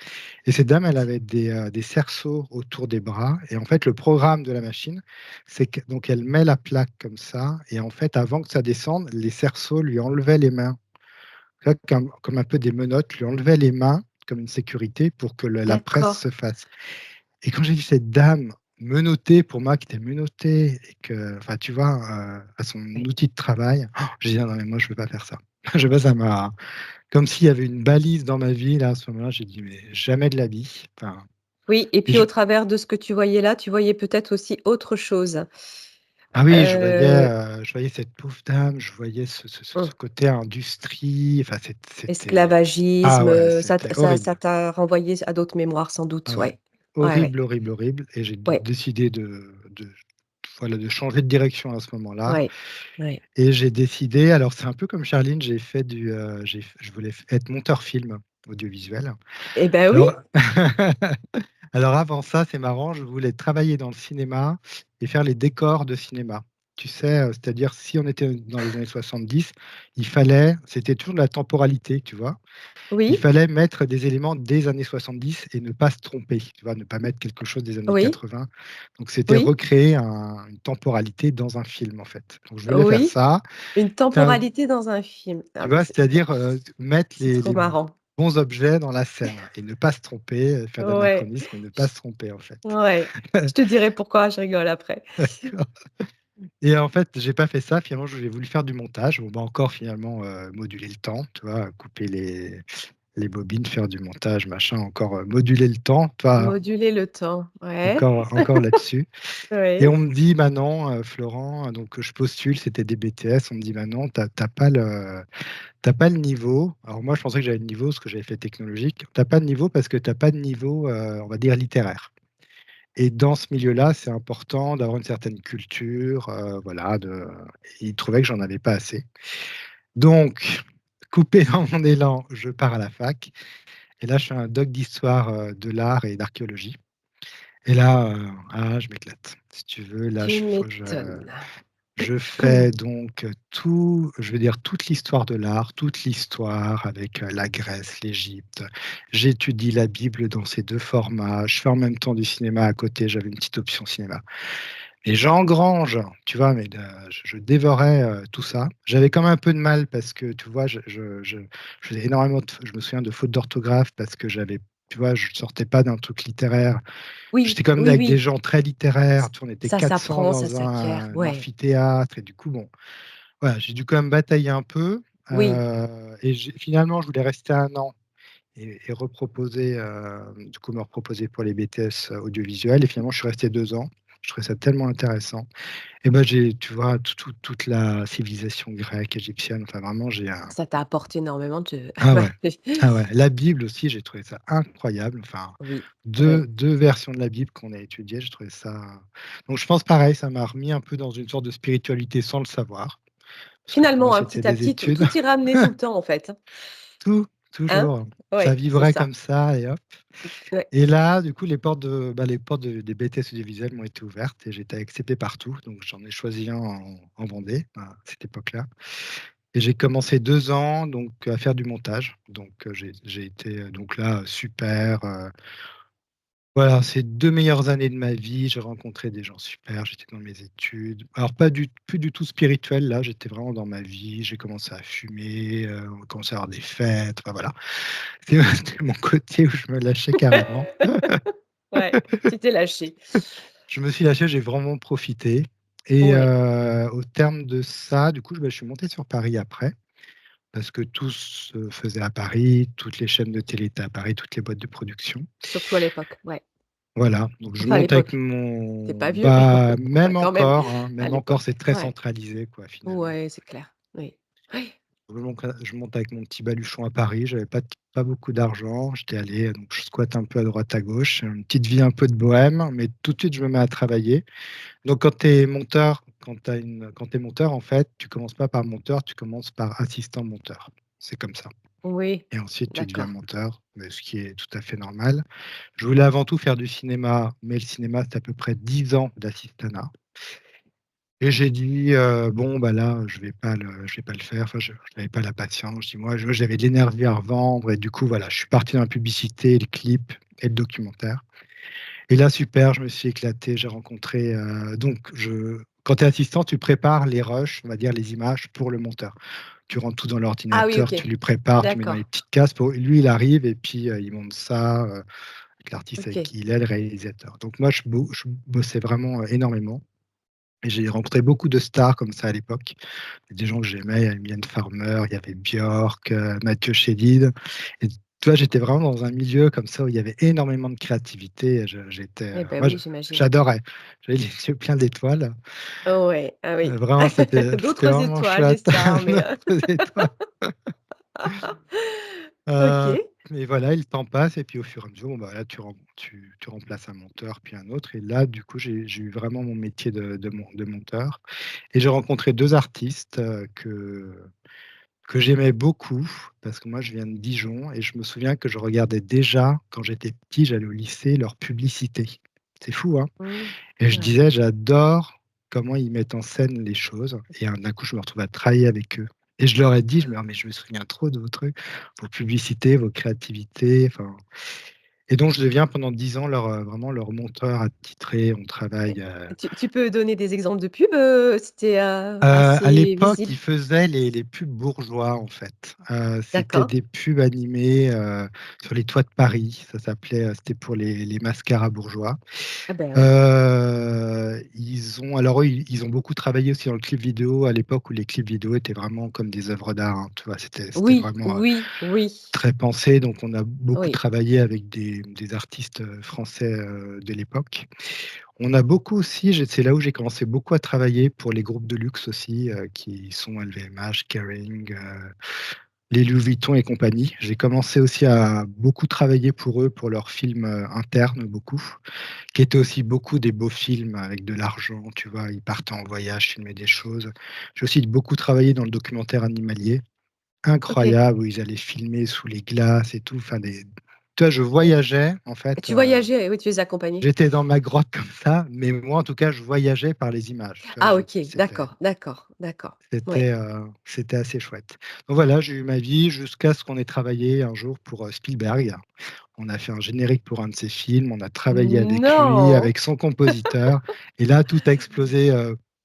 et cette dame, elle avait des cerceaux autour des bras et en fait, le programme de la machine, c'est que donc elle met la plaque comme ça et en fait, avant que ça descende, les cerceaux lui enlevaient les mains. Tu vois, comme un peu des menottes, lui enlevaient les mains comme une sécurité pour que le la presse D'accord. se fasse et quand j'ai vu cette dame menotté pour moi, qui était menotté et que enfin, tu vois, à son Oui. outil de travail. J'ai dit: «Ah non, mais moi, je veux pas faire ça». Je sais pas, ça m'a comme s'il y avait une balise dans ma vie, là, à ce moment-là, j'ai dit: «Mais jamais de la vie». Enfin Oui et et puis je au travers de ce que tu voyais là, tu voyais peut-être aussi autre chose. ah oui, Heu, je voyais cette pauvre dame, je voyais ce mmh, côté industrie, enfin, c'était ah esclavagisme, ouais, ça c'était ça horrible. t'a renvoyé à d'autres mémoires sans doute, Ah ouais, ouais. Ouais, ouais, horrible, horrible, horrible et j'ai ouais, décidé de voilà, de changer de direction à ce moment-là ouais, ouais. et j'ai décidé alors c'est un peu comme Charline, j'ai fait je voulais être monteur film audiovisuel. Et bah, oui, Alors alors avant ça, c'est marrant, je voulais travailler dans le cinéma et faire les décors de cinéma. Tu sais, c'est-à-dire si on était dans les années 70, c'était toujours de la temporalité, tu vois? Il oui, fallait mettre des éléments des années 70 et ne pas se tromper, tu vois? Ne pas mettre quelque chose des années oui, 80. Donc c'était oui, recréer une temporalité dans un film, en fait. Donc je voulais faire oui, ça. une C'est un temporalité dans un film. Ah Tu mais vois? C'est-à-dire, mettre c'est les trop marrant. bons objets dans la scène et ne pas se tromper, faire Ouais, d'anachronisme et ne pas j se tromper, en fait. ouais, je te dirai pourquoi, je rigole après. D'accord. Et en fait, j'ai pas fait ça. Finalement, j'ai voulu faire du montage. Bon, bah, encore finalement, moduler le temps, tu vois? Couper les bobines, faire du montage, machin, encore, moduler le temps, tu vois? Moduler le temps, ouais, Encore là-dessus et oui, on me dit: «Bah non, Florent», donc je postule, c'était des BTS. On me dit: «Bah non, tu as pas le niveau». Alors moi, je pensais que j'avais le niveau parce que j'avais fait technologique. Tu as pas de niveau parce que tu as pas de niveau, on va dire littéraire et dans ce milieu-là, c'est important d'avoir une certaine culture, voilà, il trouvait que j'en avais pas assez. Donc coupé dans mon élan, je pars à la fac et là, je fais un doc d'histoire, de l'art et d'archéologie et là, je m'éclate. Si tu veux, là, tu m'étonnes. je fais donc, tout je veux dire toute l'histoire de l'art, toute l'histoire avec, la Grèce, l'Égypte. J'étudie la Bible dans ces 2 formats. Je fais en même temps du cinéma à côté, j'avais une petite option cinéma et j'engrange, tu vois? Mais je dévorais, tout ça. J'avais quand même un peu de mal parce que, tu vois, je faisais énormément de je me souviens de fautes d'orthographe parce que tu vois, je sortais pas d'un truc littéraire. Oui, J'étais comme oui, avec des oui, gens très littéraires, tu vois? On était ça 400 s'apprend, ça dans s'acquiert, un ouais. amphithéâtre et du coup, bon, voilà, j'ai dû quand même batailler un peu, Oui, et finalement, je voulais rester 1 an et reproposer, du coup, me reproposer pour les BTS audiovisuel et finalement, je suis resté 2 ans. Je trouvais ça tellement intéressant et ben, tu vois, toute la civilisation grecque, égyptienne, enfin vraiment, j'ai un ça t'a apporté énormément de ah ouais. ouais, ah ouais, la Bible aussi, j'ai trouvé ça incroyable, enfin Oui, ouais. deux versions de la Bible qu'on a étudiées, j'ai trouvé ça donc je pense pareil, ça m'a remis un peu dans une sorte de spiritualité sans le savoir, parce que pour moi, Finalement, hein, c'était petit à des petit, tout études. tout y ramener tout le temps, en fait, Tout, hein? toujours, ça Ouais, c'est vibrait ça. comme ça et hop Ouais. et là, du coup, les portes des BTS audiovisuels m'ont été ouvertes et j'ai été accepté partout, donc j'en ai choisi un en Vendée, à cette époque-là et j'ai commencé 2 ans donc à faire du montage, donc j'ai été, donc là, super, voilà, c'est 2 meilleures années de ma vie. J'ai rencontré des gens super, j'étais dans mes études. Alors pas du plus du tout spirituel, là, j'étais vraiment dans ma vie. J'ai commencé à fumer, on a commencé à avoir des fêtes, enfin voilà. C'était mon côté où je me lâchais carrément. Ouais, tu t'es lâché. Je me suis lâché, j'ai vraiment profité et Ouais, au terme de ça, du coup, je suis monté sur Paris après, parce que tout se faisait à Paris, toutes les chaînes de télé étaient à Paris, toutes les boîtes de production. surtout à l'époque, ouais. Voilà, donc je Enfin à monte avec l'époque, tu mon pas vieux, mais bah, enfin quand même, à même encore, c'est l'époque. très Ouais, centralisé quoi, finalement. ouais, c'est clair. Oui. Oui. Je monte avec mon petit baluchon à Paris, j'avais pas beaucoup d'argent, j'étais allé, donc je squatte un peu à droite à gauche, une petite vie un peu de bohème, mais tout de suite je me mets à travailler. Donc quand tu es monteur, en fait, tu commences pas par monteur, tu commences par assistant monteur. C'est comme ça Oui, et ensuite tu deviens d'accord. monteur, mais ce qui est tout à fait normal. Je voulais avant tout faire du cinéma, mais le cinéma, c'est à peu près 10 ans d'assistanat et j'ai dit: «Bon, bah, là, je vais pas le faire». Enfin, je n'avais pas la patience. Je dis: «Moi, j'avais de l'énergie à revendre» et du coup, voilà, je suis parti dans la publicité, le clip et le documentaire et là, super, je me suis éclaté. J'ai rencontré, quand tu es assistant, tu prépares les rushs, on va dire les images pour le monteur. Tu rentres tout dans Ah oui, l'ordinateur, OK. tu lui prépares, tu mets dans les D'accord. petites cases pour lui, il arrive et puis, il monte ça, l'artiste avec OK. qui il est le réalisateur. Donc moi, je bossais vraiment, énormément et j'ai rencontré beaucoup de stars comme ça à l'époque. Des gens que j'aimais, il y avait Mylène Farmer, il y avait Björk, Mathieu Chédid et tu vois, j'étais vraiment dans un milieu comme ça où il y avait énormément de créativité et j'étais, Eh ben moi oui, j'imagine. j'adorais. J'avais les yeux pleins d'étoiles, Ouais, ah oui. vraiment c'était D'autres vraiment étoiles, des chouette. stars, mais D'autres étoiles. Heu OK. et voilà et le temps passe et puis au fur et à mesure, bon, bah, là tu remplaces un monteur puis un autre et là, du coup, j'ai eu vraiment mon métier de monteur et j'ai rencontré 2 artistes, que j'aimais beaucoup parce que moi, je viens de Dijon et je me souviens que je regardais déjà quand j'étais petit, j'allais au lycée, leurs publicités. C'est fou, hein? Mmh. Et je Ouais. disais: «J'adore comment ils mettent en scène les choses» et d'un coup, je me retrouve à travailler avec eux et je leur ai dit, je me: «Ah mais je me souviens trop de vos trucs, vos publicités, vos créativités», enfin et donc je deviens pendant 10 ans leur, vraiment leur monteur attitré. On travaille, Tu peux donner des exemples de pubs, c'était, À assez l'époque, visible? ils faisaient les pubs bourgeois, en fait. C'était D'accord. des pubs animées, sur les toits de Paris. Ça s'appelait, c'était pour les mascaras bourgeois. Ah ben oui. Eux, ils ont beaucoup travaillé aussi dans le clip vidéo à l'époque où les clips vidéo étaient vraiment comme des œuvres d'art, hein, tu vois? C'était Oui, vraiment, oui, oui, très pensé, donc on a beaucoup oui. travaillé avec des artistes, français, de l'époque. On a beaucoup aussi c'est là où j'ai commencé beaucoup à travailler pour les groupes de luxe aussi, qui sont LVMH, Kering, les Louis Vuitton et compagnie. J'ai commencé aussi à beaucoup travailler pour eux, pour leurs films, internes beaucoup, qui étaient aussi beaucoup des beaux films avec de l'argent, tu vois? Ils partaient en voyage, filmer des choses. J'ai aussi beaucoup travaillé dans le documentaire animalier. OK. Incroyable, où ils allaient filmer sous les glaces et tout, enfin tu vois, je voyageais en Et fait, tu voyageais, oui, tu les accompagnais? j'étais dans ma grotte comme ça, mais moi en tout cas, je voyageais par les images, tu vois? Ah Je OK, c'était d'accord, d'accord, d'accord. Ouais. c'était, c'était assez chouette. Donc voilà, j'ai eu ma vie jusqu'à ce qu'on ait travaillé un jour pour, Spielberg. On a fait un générique pour un de ses films, on a travaillé avec lui, Non! avec son compositeur et là tout a explosé,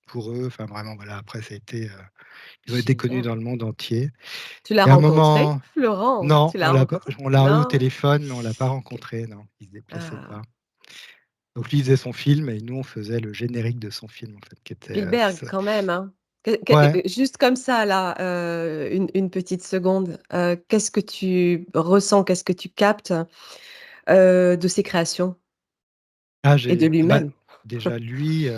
pour eux. Enfin vraiment voilà, après ça a été, ils ont été connus Génial. dans le monde entier Tu l'as et à un rencontré, moment Florent? non, Tu l'as rencontré? on l'a eu au Non? téléphone, mais on l'a pas OK. rencontré, non, il se déplaçait pas. Ah, Donc lui, il faisait son film et nous, on faisait le générique de son film, en fait, qui était, Spielberg quand même, hein. ouais. Juste comme ça là, une petite seconde, qu'est-ce que tu ressens? Qu'est-ce que tu captes, de ses créations Ah, et de bah, lui-même? déjà lui,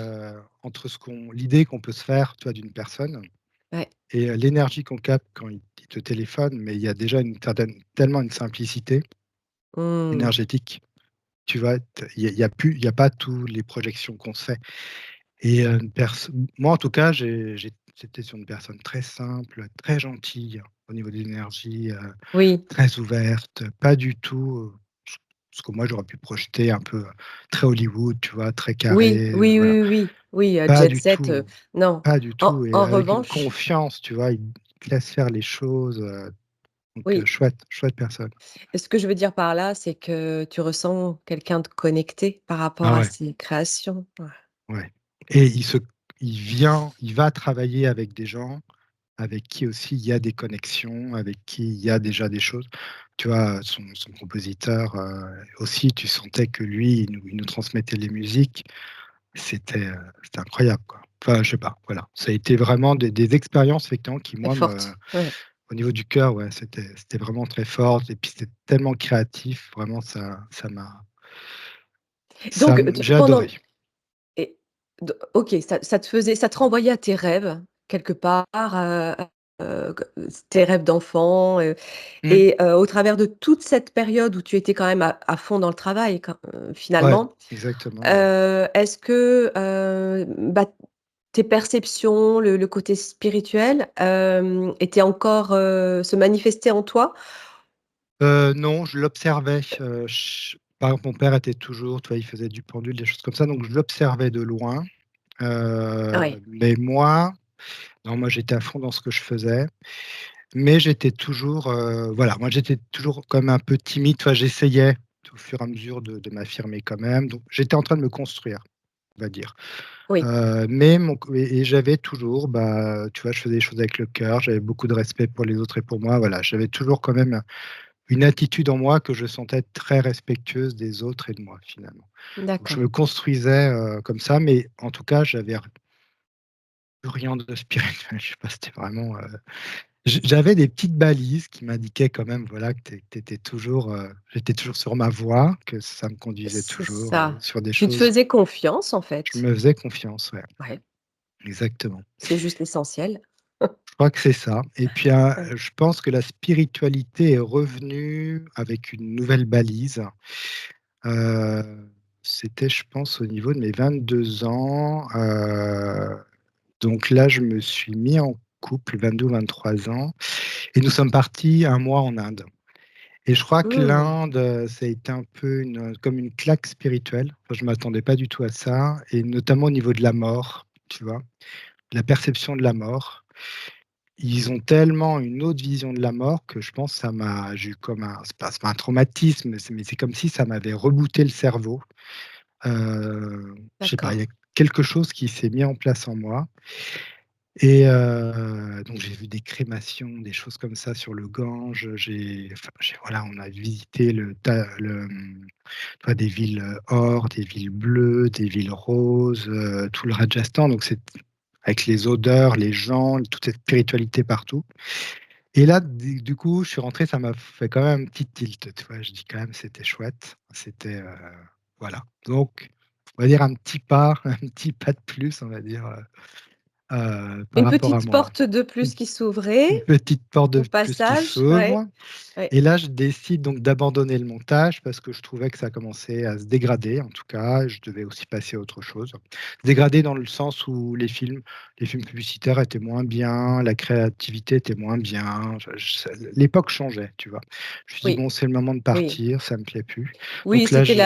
entre l'idée qu'on peut se faire, tu vois, d'une personne Ouais. et l'énergie qu'on capte quand il te téléphone, mais il y a déjà une certaine tellement une simplicité Mmh. énergétique, tu vois? Il y a pas tous les projections qu'on se fait et une perso moi, en tout cas, j'étais sur une personne très simple, très gentille au niveau de l'énergie, Oui. très ouverte, pas du tout, ce que moi j'aurais pu projeter un peu, très Hollywood, tu vois? Très Oui, carré, oui, voilà. oui, oui, oui, Pas jet du set, tout, non. pas du En tout et en avec une revanche confiance, tu vois? Il te laisse faire les choses, donc oui, chouette, chouette personne. et ce que je veux dire par là, c'est que tu ressens quelqu'un de connecté par rapport Ah à ouais, ses créations. Ouais. ouais et il va travailler avec des gens avec qui aussi il y a des connexions, avec qui il y a déjà des choses. Tu vois? Son compositeur, aussi tu sentais que lui, il nous transmettait les musiques. C'était incroyable, quoi. Enfin, je sais pas, voilà. Ça a été vraiment des expériences effectivement qui Très moi forte, ouais. au niveau du cœur, ouais, c'était vraiment très fort et puis c'était tellement créatif, vraiment Donc j'ai pendant adoré. et OK, ça te renvoyait à tes rêves quelque part, que tes rêves d'enfant, Mmh. et au travers de toute cette période où tu étais quand même à fond dans le travail Ouais, finalement, exactement, ouais. est-ce que, bah, tes perceptions, le côté spirituel, étaient encore, se manifestaient en toi? Non, je l'observais, ch par exemple, mon père était toujours tu vois, il faisait du pendule, des choses comme ça, donc je l'observais de loin, Ouais, mais moi, non, moi j'étais à fond dans ce que je faisais. Mais j'étais toujours, voilà, moi j'étais toujours comme un peu timide, tu vois? J'essayais au fur et à mesure de m'affirmer quand même, donc j'étais en train de me construire, on va dire. oui, Mais j'avais toujours, bah, tu vois, je faisais les choses avec le cœur, j'avais beaucoup de respect pour les autres et pour moi, voilà. J'avais toujours quand même une attitude en moi que je sentais très respectueuse des autres et de moi, finalement. Donc je D'accord. me construisais, comme ça, mais en tout cas, j'avais plus rien de spirituel. Je sais pas, c'était vraiment, j'avais des petites balises qui m'indiquaient quand même, voilà, que tu étais toujours, j'étais toujours sur ma voie, que ça me conduisait C'est toujours, ça. sur des Tu te choses. faisais confiance, en Je fait. me faisais confiance, ouais, Ouais, exactement. c'est juste essentiel. Je crois que c'est ça et puis, Ouais. je pense que la spiritualité est revenue avec une nouvelle balise. C'était, je pense, au niveau de mes 22 ans, donc là, je me suis mis en couple, 22 ou 23 ans et nous sommes partis un mois en Inde et je crois que Mmh. l'Inde, ça a été un peu comme une claque spirituelle. Enfin, je m'attendais pas du tout à ça et notamment au niveau de la mort, tu vois? La perception de la mort. Ils ont tellement une autre vision de la mort que je pense que ça m'a j'ai eu comme un c'est pas un traumatisme, mais c'est comme si ça m'avait rebooté le cerveau. Je sais pas, il y a D'accord. quelque chose qui s'est mis en place en moi et donc j'ai vu des crémations, des choses comme ça sur le Gange. J'ai voilà, on a visité tu vois, des villes, or, des villes bleues, des villes roses, tout le Rajasthan, donc c'est avec les odeurs, les gens, toute cette spiritualité partout. Et là, du coup, je suis rentré, ça m'a fait quand même un petit tilt, tu vois? Je dis quand même c'était chouette, c'était, voilà. Donc, on va dire un petit pas, un petit pas de plus, on va dire, par Une rapport à petite moi. porte de Une plus qui s'ouvrait une petite porte de au plus qui passage, ouais, s'ouvre. ouais. Et là, je décide donc d'abandonner le montage parce que je trouvais que ça commençait à se dégrader, en tout cas, je devais aussi passer à autre chose. Dégrader dans le sens où les films publicitaires étaient moins bien, la créativité était moins bien, l'époque changeait, tu vois? Je me suis dit: Oui, «Bon, c'est le moment de oui. partir, ça me plaît plus». Oui, Donc là, c'était je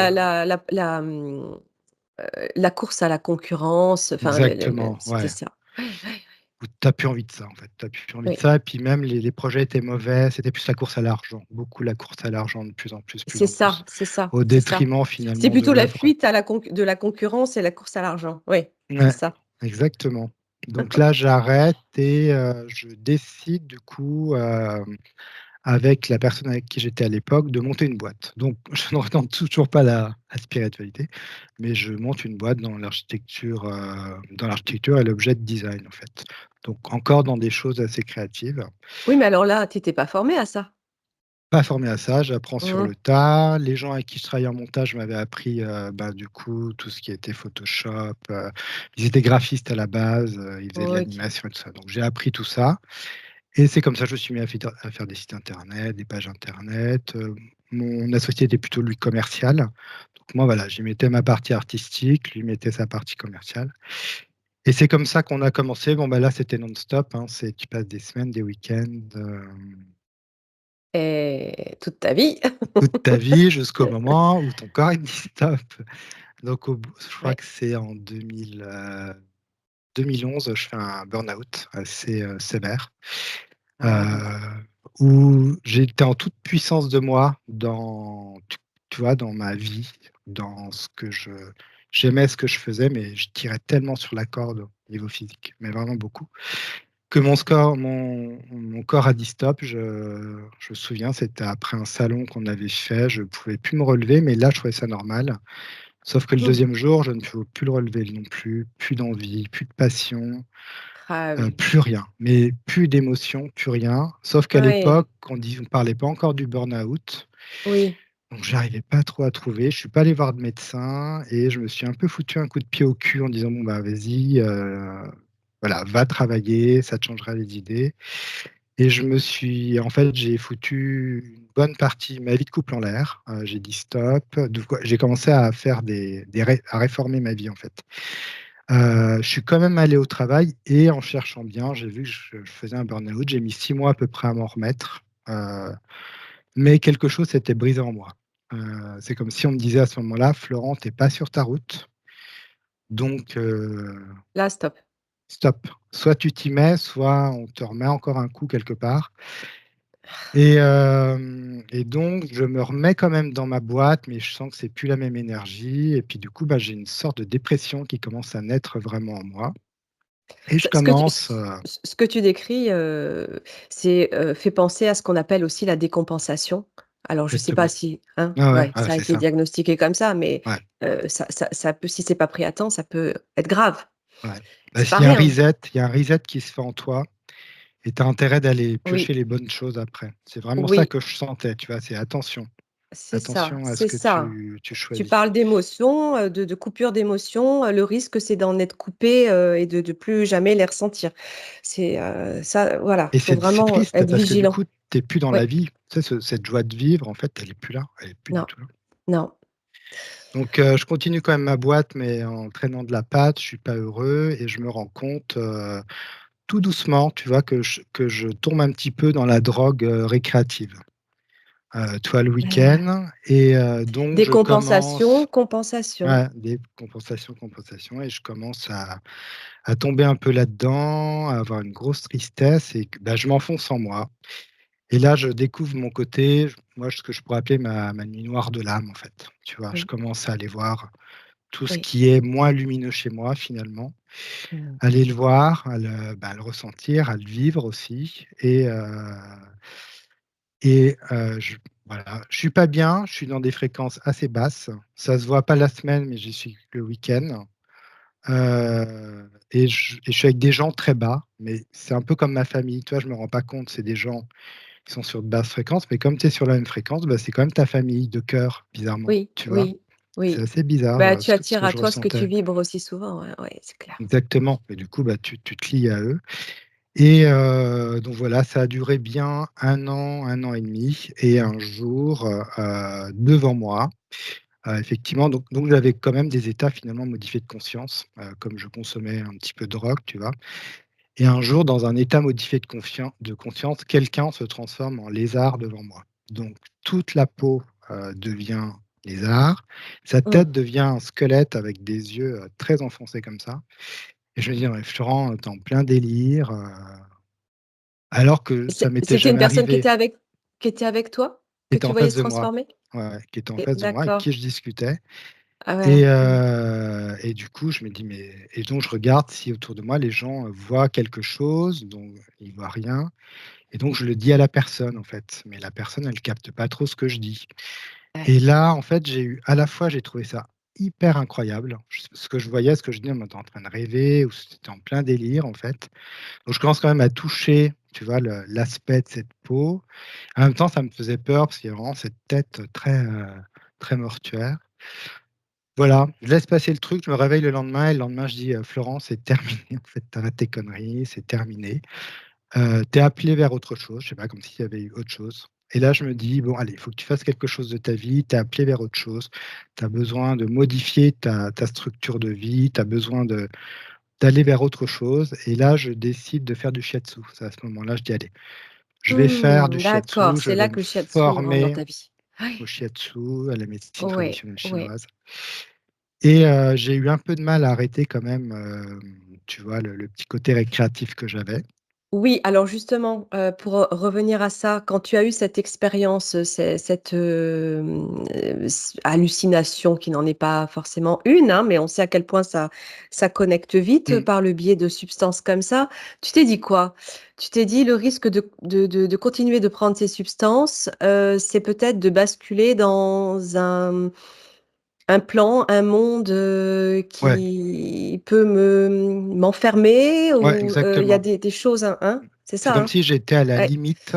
la course à la concurrence, enfin le exactement, c'était ouais. ça. Ouais, ouais, Où tu as plus envie de ça, en fait. Tu as plus envie de ouais. ça et puis même les projets étaient mauvais, c'était plus la course à l'argent, beaucoup la course à l'argent de plus en plus, plus C'est en ça, plus, c'est ça, au c'est ça. détriment C'est finalement de plutôt la l'œuvre. fuite à la conc de la concurrence et la course à l'argent. Oui, c'est Ouais, ça. exactement. Donc là, j'arrête et je décide du coup, avec la personne avec qui j'étais à l'époque, de monter une boîte. Donc je ne retente toujours pas la spiritualité, mais je monte une boîte dans l'architecture et l'objet de design, en fait. Donc encore dans des choses assez créatives. Oui, mais alors là, tu étais pas formée à ça? Pas formé à ça, j'apprends sur Mmh. le tas. Les gens avec qui je travaillais en montage m'avaient appris, bah, du coup, tout ce qui était Photoshop, ils étaient graphistes à la base, ils faisaient de OK. l'animation et tout ça. Donc j'ai appris tout ça et c'est comme ça que je me suis mis à faire des sites internet, des pages internet. Mon associé était plutôt lui commercial. Donc moi, voilà, j'y mettais ma partie artistique, lui mettait sa partie commerciale et c'est comme ça qu'on a commencé. Bon, bah, là, c'était non-stop, hein, c'est tu passes des semaines, des week-ends, Et toute ta vie. toute ta vie jusqu'au moment où ton corps il dit stop. Donc au bout je crois Ouais. que c'est en 2011, je fais un burn-out assez, sévère, Ah. heu, où j'étais en toute puissance de moi tu vois, dans ma vie, dans ce que j'aimais ce que je faisais, mais je tirais tellement sur la corde au niveau physique, mais vraiment beaucoup. Que mon corps a dit stop, je me souviens, c'était après un salon qu'on avait fait, je pouvais plus me relever, mais là, je trouvais ça normal. Sauf que le Mmh. deuxième jour, je ne pouvais plus le relever non plus, plus d'envie, plus de passion, Ah oui. plus rien, mais plus d'émotion, plus rien. Sauf qu'à Oui, l'époque, on parlait pas encore du burn-out, oui. donc j'arrivais pas trop à trouver. Je suis pas allé voir de médecin et je me suis un peu foutu un coup de pied au cul en disant: «Bon, bah, vas-y, voilà, va travailler, ça te changera les idées». Et en fait, j'ai foutu une bonne partie de ma vie de couple en l'air. J'ai dit stop. Donc ouais, j'ai commencé à faire à réformer ma vie, en fait. Je suis quand même allé au travail et en cherchant bien, j'ai vu que je faisais un burn-out. J'ai mis 6 mois à peu près à m'en remettre, mais quelque chose s'était brisé en moi. C'est comme si on me disait à ce moment-là: «Florent, tu es pas sur ta route, donc Là, stop. stop. Soit tu t'y mets, soit on te remet encore un coup quelque part». Et donc je me remets quand même dans ma boîte, mais je sens que c'est plus la même énergie et puis du coup, bah, j'ai une sorte de dépression qui commence à naître vraiment en moi et je Ce que tu commence, ce que tu décris, c'est, fait penser à ce qu'on appelle aussi la décompensation. Alors je sais pas exactement. si hein, Ah ouais, ouais, ah, ça a c'est été ça. diagnostiqué comme ça, mais Ouais, ça peut si c'est pas pris à temps, ça peut être grave. ouais. Bah, C'est pas s'il y a un rien. reset il y a un reset qui se fait en toi et tu as intérêt d'aller Oui, piocher les bonnes choses après. C'est vraiment ça oui, que je sentais, tu vois? C'est attention, c'est ça, attention à ce c'est que ça. tu Tu choisis. parles d'émotions, de coupure d'émotions, le risque, c'est d'en être coupé, et de plus jamais les ressentir. C'est, ça, voilà, Et faut c'est vraiment triste être parce que du vigilant. coup, tu es plus dans Oui, la vie. Tu sais, cette joie de vivre, en fait, elle est plus là, elle est plus du non, tout là. non. Donc je continue quand même ma boîte, mais en traînant de la patte, je suis pas heureux et je me rends compte, tout doucement, tu vois, que je tombe un petit peu dans la drogue, récréative. Tu vois, le Ah. week-end et donc Des je commence compensations, compensations. ouais, des compensations, compensations et je commence à tomber un peu là-dedans, à avoir une grosse tristesse et que, bah, je m'enfonce en moi et là, je découvre mon côté, moi, ce que je pourrais appeler ma nuit noire de l'âme, en fait, tu vois? Je Oui, commence à aller voir tout ce oui. qui est moins lumineux chez moi, finalement, Mmh. aller le voir, à le ressentir, à le vivre aussi je voilà, je suis pas bien, je suis dans des fréquences assez basses. Ça se voit pas la semaine, mais j'y suis le week-end. Et je suis avec des gens très bas, mais c'est un peu comme ma famille. Tu vois, je me rends pas compte, c'est des gens qui sont sur de basses fréquences, mais comme tu es sur la même fréquence, bah, c'est quand même ta famille de cœur, bizarrement, Oui, tu vois? oui, C'est oui. assez bizarre, Bah, tu ce attires que à je toi ce que tu ressentais. vibres aussi souvent, ouais, ouais, c'est clair. Exactement, et du coup, bah, tu te lies à eux et donc voilà, ça a duré bien 1 an et demi et un jour, devant moi, effectivement, donc j'avais quand même des états finalement modifiés de conscience, comme je consommais un petit peu de drogue, tu vois? Et un jour, dans un état modifié de conscience, quelqu'un se transforme en lézard devant moi. Donc toute la peau, devient lézard, sa Mmh. tête devient un squelette avec des yeux, très enfoncés comme ça et je me dis: «Non mais Florent, tu es en plein délire», alors que ça m'était C'était une jamais personne arrivé. qui était avec toi, Qui que était tu en voyais face se de moi. transformer? Ouais, ouais, qui était en Et face de moi, avec d'accord. qui je discutais Ah et ouais. Mmh. heu et du coup, je me dis: «Mais» et donc je regarde si autour de moi les gens, voient quelque chose, donc ils voient rien et donc je le dis à la personne, en fait, mais la personne, elle capte pas trop ce que je dis Ouais. et là, en fait, j'ai eu à la fois, j'ai trouvé ça hyper incroyable, ce que je voyais, ce que je dis: «Mais tu en train de rêver» ou c'était en plein délire, en fait. Donc je commence quand même à toucher, tu vois, l'aspect de cette peau. En même temps, ça me faisait peur parce qu'il y a vraiment cette tête très, très mortuaire. Voilà, je laisse passer le truc, je me réveille le lendemain et le lendemain je dis: «Florent, c'est terminé en fait, tu arrêtes tes conneries, c'est terminé. Tu es appelé vers autre chose», je sais pas, comme s'il y avait eu autre chose et là je me dis: «Bon allez, il faut que tu fasses quelque chose de ta vie, tu es appelé vers autre chose. Tu as besoin de modifier ta structure de vie, tu as besoin d'aller vers autre chose» et là je décide de faire du shiatsu. C'est à ce moment-là, je dis: «Allez, je vais faire du Mmh, d'accord, shiatsu, je c'est vais là me que le shiatsu rentre dans former ta vie. au Ouais, shiatsu, à la médecine ouais, traditionnelle ouais. chinoise et j'ai eu un peu de mal à arrêter quand même, tu vois, le petit côté récréatif que j'avais. Oui, alors justement, pour, revenir à ça, quand tu as eu cette expérience, cette, hallucination qui n'en est pas forcément une, hein, mais on sait à quel point ça connecte vite, Mmh. par le biais de substances comme ça. Tu t'es dit quoi? Tu t'es dit: «Le risque de continuer de prendre ces substances, c'est peut-être de basculer dans un plan, un monde, Ouais, qui peut m'enfermer ouais, ou, il y a exactement. des choses, hein? C'est C'est ça, comme hein? si j'étais à la Ouais, limite,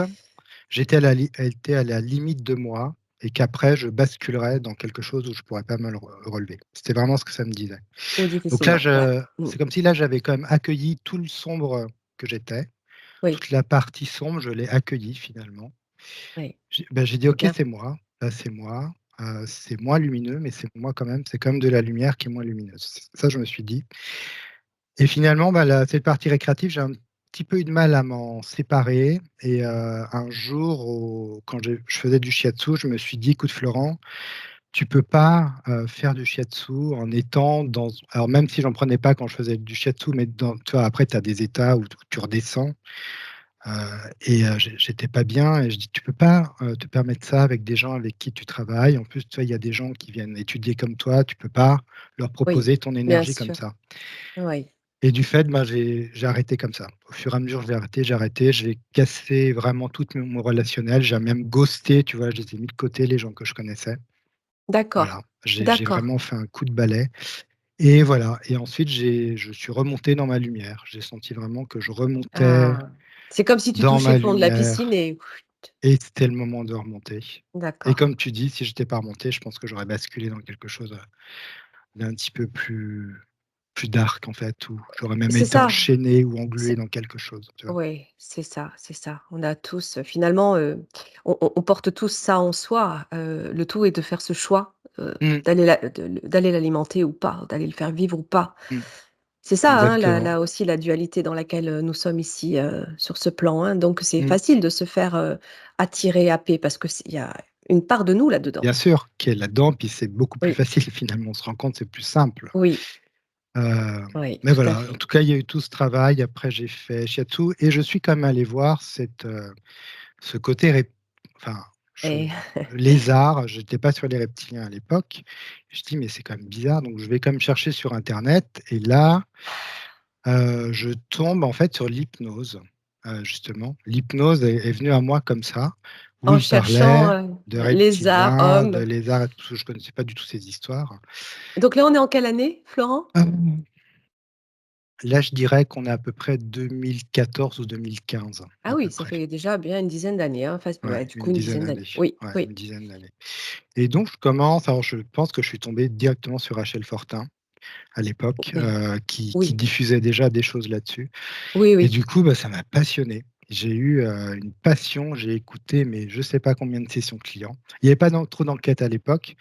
j'étais à la limite de moi et qu'après je basculerais dans quelque chose où je pourrais pas me relever. C'était vraiment ce que ça me disait. ou Donc là, difficilement, ouais. je Mmh. c'est comme si là, j'avais quand même accueilli tout le sombre que j'étais. Oui, Toute la partie sombre, je l'ai accueillie finalement. oui, J'ai dit: c'est «OK, bien. c'est moi, là, c'est moins lumineux, mais c'est moi quand même, c'est quand même de la lumière qui est moins lumineuse». Ça, je me suis dit et finalement, bah, cette partie récréative, j'ai un petit peu eu de mal à m'en séparer et un jour quand je faisais du shiatsu, je me suis dit: «Écoute Florent, tu peux pas, faire du shiatsu en étant dans» alors même si j'en prenais pas quand je faisais du shiatsu, mais tu vois, après tu as des états où tu redescends. J'étais pas bien et je dis: «Tu peux pas, te permettre ça avec des gens avec qui tu travailles. En plus, tu vois, il y a des gens qui viennent étudier comme toi, tu peux pas leur Oui, proposer ton bien énergie comme sûr. ça» Oui. et du fait, ben, j'ai arrêté comme ça. Au fur et à mesure, j'ai arrêté, j'ai cassé vraiment tout mon relationnel. J'ai même ghosté, tu vois? Je les ai mis de côté, les gens que je connaissais. D'accord, Voilà, j'ai d'accord. vraiment fait un coup de balai et voilà et ensuite je suis remonté dans ma lumière. J'ai senti vraiment que je remontais Ah! C'est comme si tu dans touchais ma le fond de la piscine lumière et et c'était le moment de remonter et d'accord. comme tu dis, si j'étais pas remonté, je pense que j'aurais basculé dans quelque chose, d'un petit peu plus dark en fait, où j'aurais même C'est été ça, enchaîné ou englué c'est dans quelque chose, tu vois? ouais, c'est ça, c'est ça. On a tous, finalement, on porte tous ça en soi, le tout est de faire ce choix, Mmh, d'aller l'alimenter ou pas, d'aller le faire vivre ou pas. mmh, C'est ça, hein, exactement. là aussi la dualité dans laquelle, nous sommes ici, sur ce plan, hein, donc c'est Mmh, facile de se faire, attirer, happer parce que il y a une part de nous là-dedans. bien sûr, qui est là-dedans, puis c'est beaucoup plus Oui, facile finalement, on se rend compte, c'est plus simple. oui, Heu, oui, mais tout à voilà, en fait. tout cas, il y a eu tout ce travail. Après, j'ai fait shiatsu et je suis quand même allé voir ce côté enfin, je Et lézard. J'étais pas sur les reptiliens à l'époque. Je dis: «Mais c'est quand même bizarre», donc je vais quand même chercher sur internet et là, je tombe en fait sur l'hypnose, justement. L'hypnose est venue à moi comme ça, où en il cherchant, parlait de lézard, reptiliens, de homme. lézards et tout ça. Je connaissais pas du tout ces histoires. Donc là, on est en quelle année, Florent? Là, je dirais qu'on est à peu près 2014 ou 2015, Ah à peu oui, ça près. fait déjà bien une dizaine d'années, hein, Ouais, ouais, du coup une une dizaine dizaine d'années. d'années. Oui, Ouais, oui, une dizaine d'années et donc je commence alors je pense que je suis tombé directement sur Rachel Fortin à l'époque, oui, qui oui, diffusait déjà des choses là-dessus oui, et oui, du coup, bah, ça m'a passionné. J'ai eu, une passion, j'ai écouté mais je sais pas combien de sessions clients. Il y avait pas trop d'enquêtes à l'époque.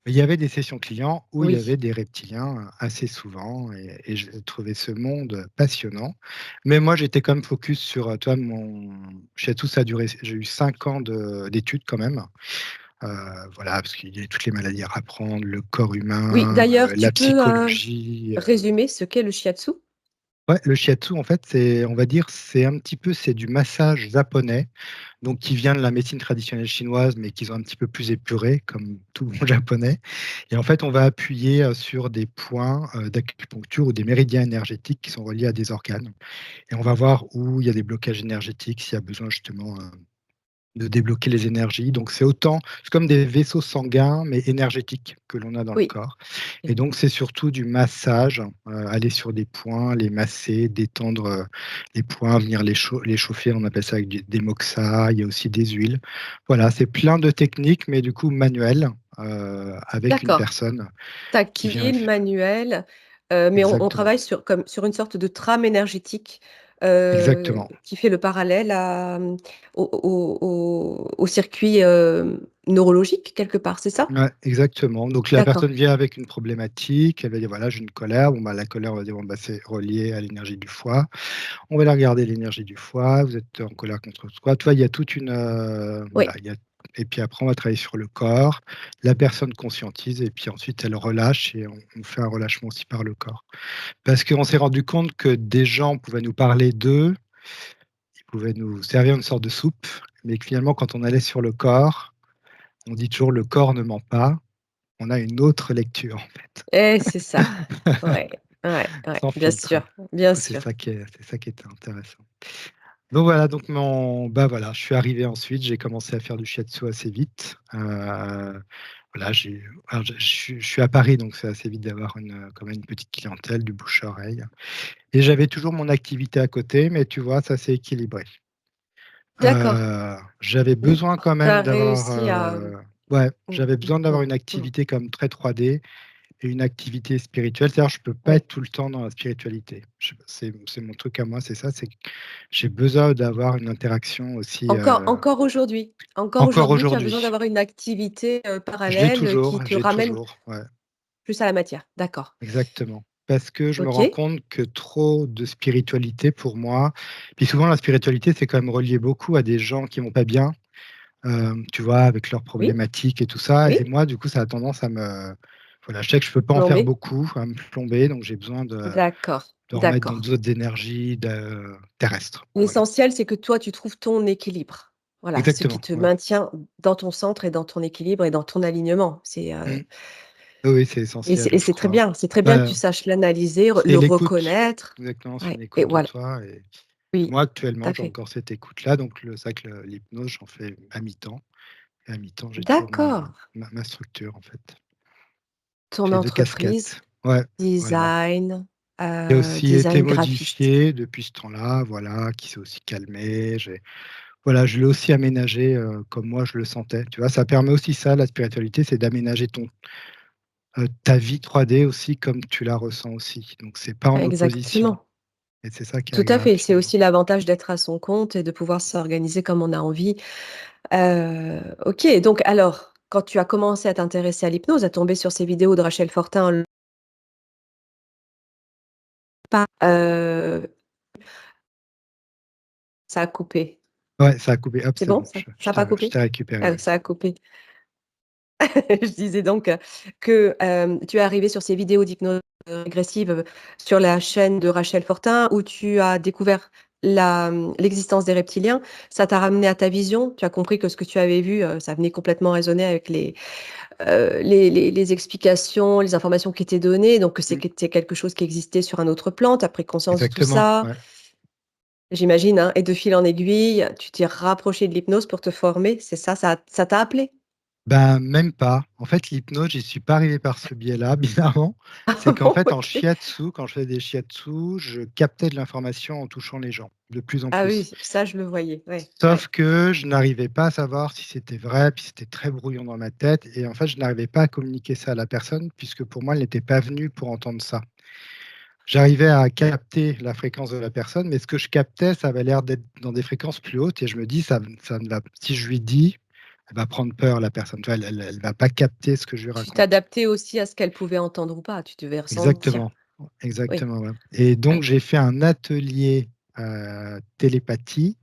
Il y avait des sessions clients où il y oui. avait des reptiliens, assez souvent et j'ai trouvé ce monde passionnant. Mais moi, j'étais quand même focus sur, tu vois, mon chez tout ça a duré j'ai eu 5 ans d'études quand même. Heu, voilà, parce qu'il y a toutes les maladies à apprendre, le corps Oui, humain, d'ailleurs, tu la peux, psychologie. résumer ce qu'est le shiatsu? Ouais, le shiatsu, en fait, c'est on va dire, c'est un petit peu c'est du massage japonais, donc qui vient de la médecine traditionnelle chinoise, mais qu'ils ont un petit peu plus épuré, comme tout bon japonais et en fait, on va appuyer, sur des points, d'acupuncture ou des méridiens énergétiques qui sont reliés à des organes et on va voir où il y a des blocages énergétiques, s'il y a besoin justement, de débloquer les énergies. Donc c'est comme des vaisseaux sanguins, mais énergétiques que l'on a dans le Oui. corps et donc c'est surtout du massage, aller sur des points, les masser, détendre, les points, venir les chauffer, on appelle ça avec des moxas, il y a aussi des huiles. Voilà, c'est plein de techniques, mais du coup manuelles, avec une D'accord. personne qui vient le Tactile, faire. manuel, mais on Exactement, travaille sur une sorte de trame énergétique, exactement. qui fait le parallèle à, au circuit, neurologique quelque part, c'est ça? Ouais, exactement. Donc la D'accord. personne vient avec une problématique, elle va dire: «Voilà, j'ai une colère». Bon, bah, la colère, on va dire: «Bon, bah, c'est relié à l'énergie du foie». On va aller regarder l'énergie du foie, vous êtes en colère contre quoi? Tu vois, il y a toute une, Oui. voilà, il y a et puis après on va travailler sur le corps. La personne conscientise et puis ensuite elle relâche et on fait un relâchement aussi par le corps. Parce qu'on s'est rendu compte que des gens pouvaient nous parler d'eux, ils pouvaient nous servir une sorte de soupe, mais que finalement quand on allait sur le corps, on dit toujours: «Le corps ne ment pas». On a une autre lecture en fait, Et c'est ça. Ouais, ouais, ouais, sans bien filtre. sûr, Du bien coup, sûr. c'est ça qui était intéressant. Donc voilà, donc voilà, je suis arrivé ensuite, j'ai commencé à faire du shiatsu assez vite. Voilà, je suis à Paris, donc c'est assez vite d'avoir quand même une petite clientèle, du bouche à oreille et j'avais toujours mon activité à côté, mais tu vois, ça s'est équilibré. D'accord. J'avais Mmh, besoin quand tu même as d'avoir, réussi à ouais, mmh, j'avais mmh, besoin mmh, d'avoir une mmh. activité comme très 3D et une activité spirituelle. C'est-à-dire, je peux pas Oui. être tout le temps dans la spiritualité. C'est mon truc à moi, c'est ça, c'est que j'ai besoin d'avoir une interaction aussi, Encore encore aujourd'hui, tu as besoin aujourd'hui. d'avoir une activité, Je l'ai parallèle, qui toujours, te j'ai ramène toujours, ouais, plus à la matière. D'accord. exactement. Parce que je me rends OK. compte que trop de spiritualité pour moi puis souvent la spiritualité, c'est quand même relié beaucoup à des gens qui vont pas bien, tu vois? Avec leurs Oui, problématiques et tout ça et oui, moi, du coup, ça a tendance à me voilà, je sais que je peux pas en faire plombé. beaucoup, à me plomber, donc j'ai besoin D'accord, de remettre dans d'accord. d'autres énergies terrestres. Voilà. L'essentiel, c'est que toi, tu trouves ton équilibre. Voilà, ce qui Exactement, te ouais. maintient dans ton centre et dans ton équilibre et dans ton alignement. C'est, Mmh. Oui, oui, c'est Et essentiel, je crois. c'est très bien que Bah, tu saches l'analyser, re c'est le l'écoute. reconnaître. Exactement, c'est une Ouais et écoute de voilà, soi et oui, moi, tout actuellement, à j'ai fait. encore cette écoute-là, donc c'est vrai que l'hypnose, j'en fais à mi-temps et à mi-temps, j'ai toujours D'accord. ma structure, en fait. Ton J'ai 2 entreprise, casquettes. Ouais, voilà. design, Qui a aussi été design graphiste. modifié depuis ce temps-là, voilà, qui s'est aussi calmé. Voilà, je l'ai aussi aménagé, comme moi je le sentais, tu vois? Ça permet aussi ça, la spiritualité, c'est d'aménager ta vie 3D aussi comme tu la ressens aussi. Donc c'est pas en opposition Exactement. et c'est ça qui est Tout à agréable fait. C'est finalement. aussi l'avantage d'être à son compte et de pouvoir s'organiser comme on a envie. OK, donc alors, quand tu as commencé à t'intéresser à l'hypnose, à tomber sur ces vidéos de Rachel Fortin, pas ça a coupé. Ouais, ça a coupé. Hop, C'est c'est bon bon, ça? Ça a pas je coupé? t'ai récupéré, ouais. Ça a coupé. Je disais donc, que, tu es arrivé sur ces vidéos d'hypnose, régressive, sur la chaîne de Rachel Fortin où tu as découvert l'existence des reptiliens. Ça t'a ramené à ta vision. Tu as compris que ce que tu avais vu, ça venait complètement résonner avec les explications, les informations qui étaient données, donc que Mmh, c'était quelque chose qui existait sur un autre plan. Tu as pris conscience de tout exactement, ça, ouais. j'imagine, hein, et de fil en aiguille, tu t'es rapproché de l'hypnose pour te former, c'est ça? Ça t'a appelé? Ben, même pas. En fait, l'hypnose, j'y suis pas arrivé par ce biais-là, bizarrement. C'est qu'en fait, en OK. shiatsu, quand je faisais des shiatsu, je captais de l'information en touchant les gens, de plus en Ah plus. oui, ça je le voyais, ouais, Sauf ouais. que je n'arrivais pas à savoir si c'était vrai, puis c'était très brouillon dans ma tête et en fait, je n'arrivais pas à communiquer ça à la personne puisque pour moi, elle n'était pas venue pour entendre ça. J'arrivais à capter la fréquence de la personne, mais ce que je captais, ça avait l'air d'être dans des fréquences plus hautes et je me dis: «Ça ne va si je lui dis, elle va prendre peur la personne, tu vois? Elle va pas capter ce que je lui Tu raconte». t'adaptais aussi à ce qu'elle pouvait entendre ou pas, tu devais ressentir. Exactement, Oui, exactement, ouais et donc ouais. j'ai fait un atelier, télépathie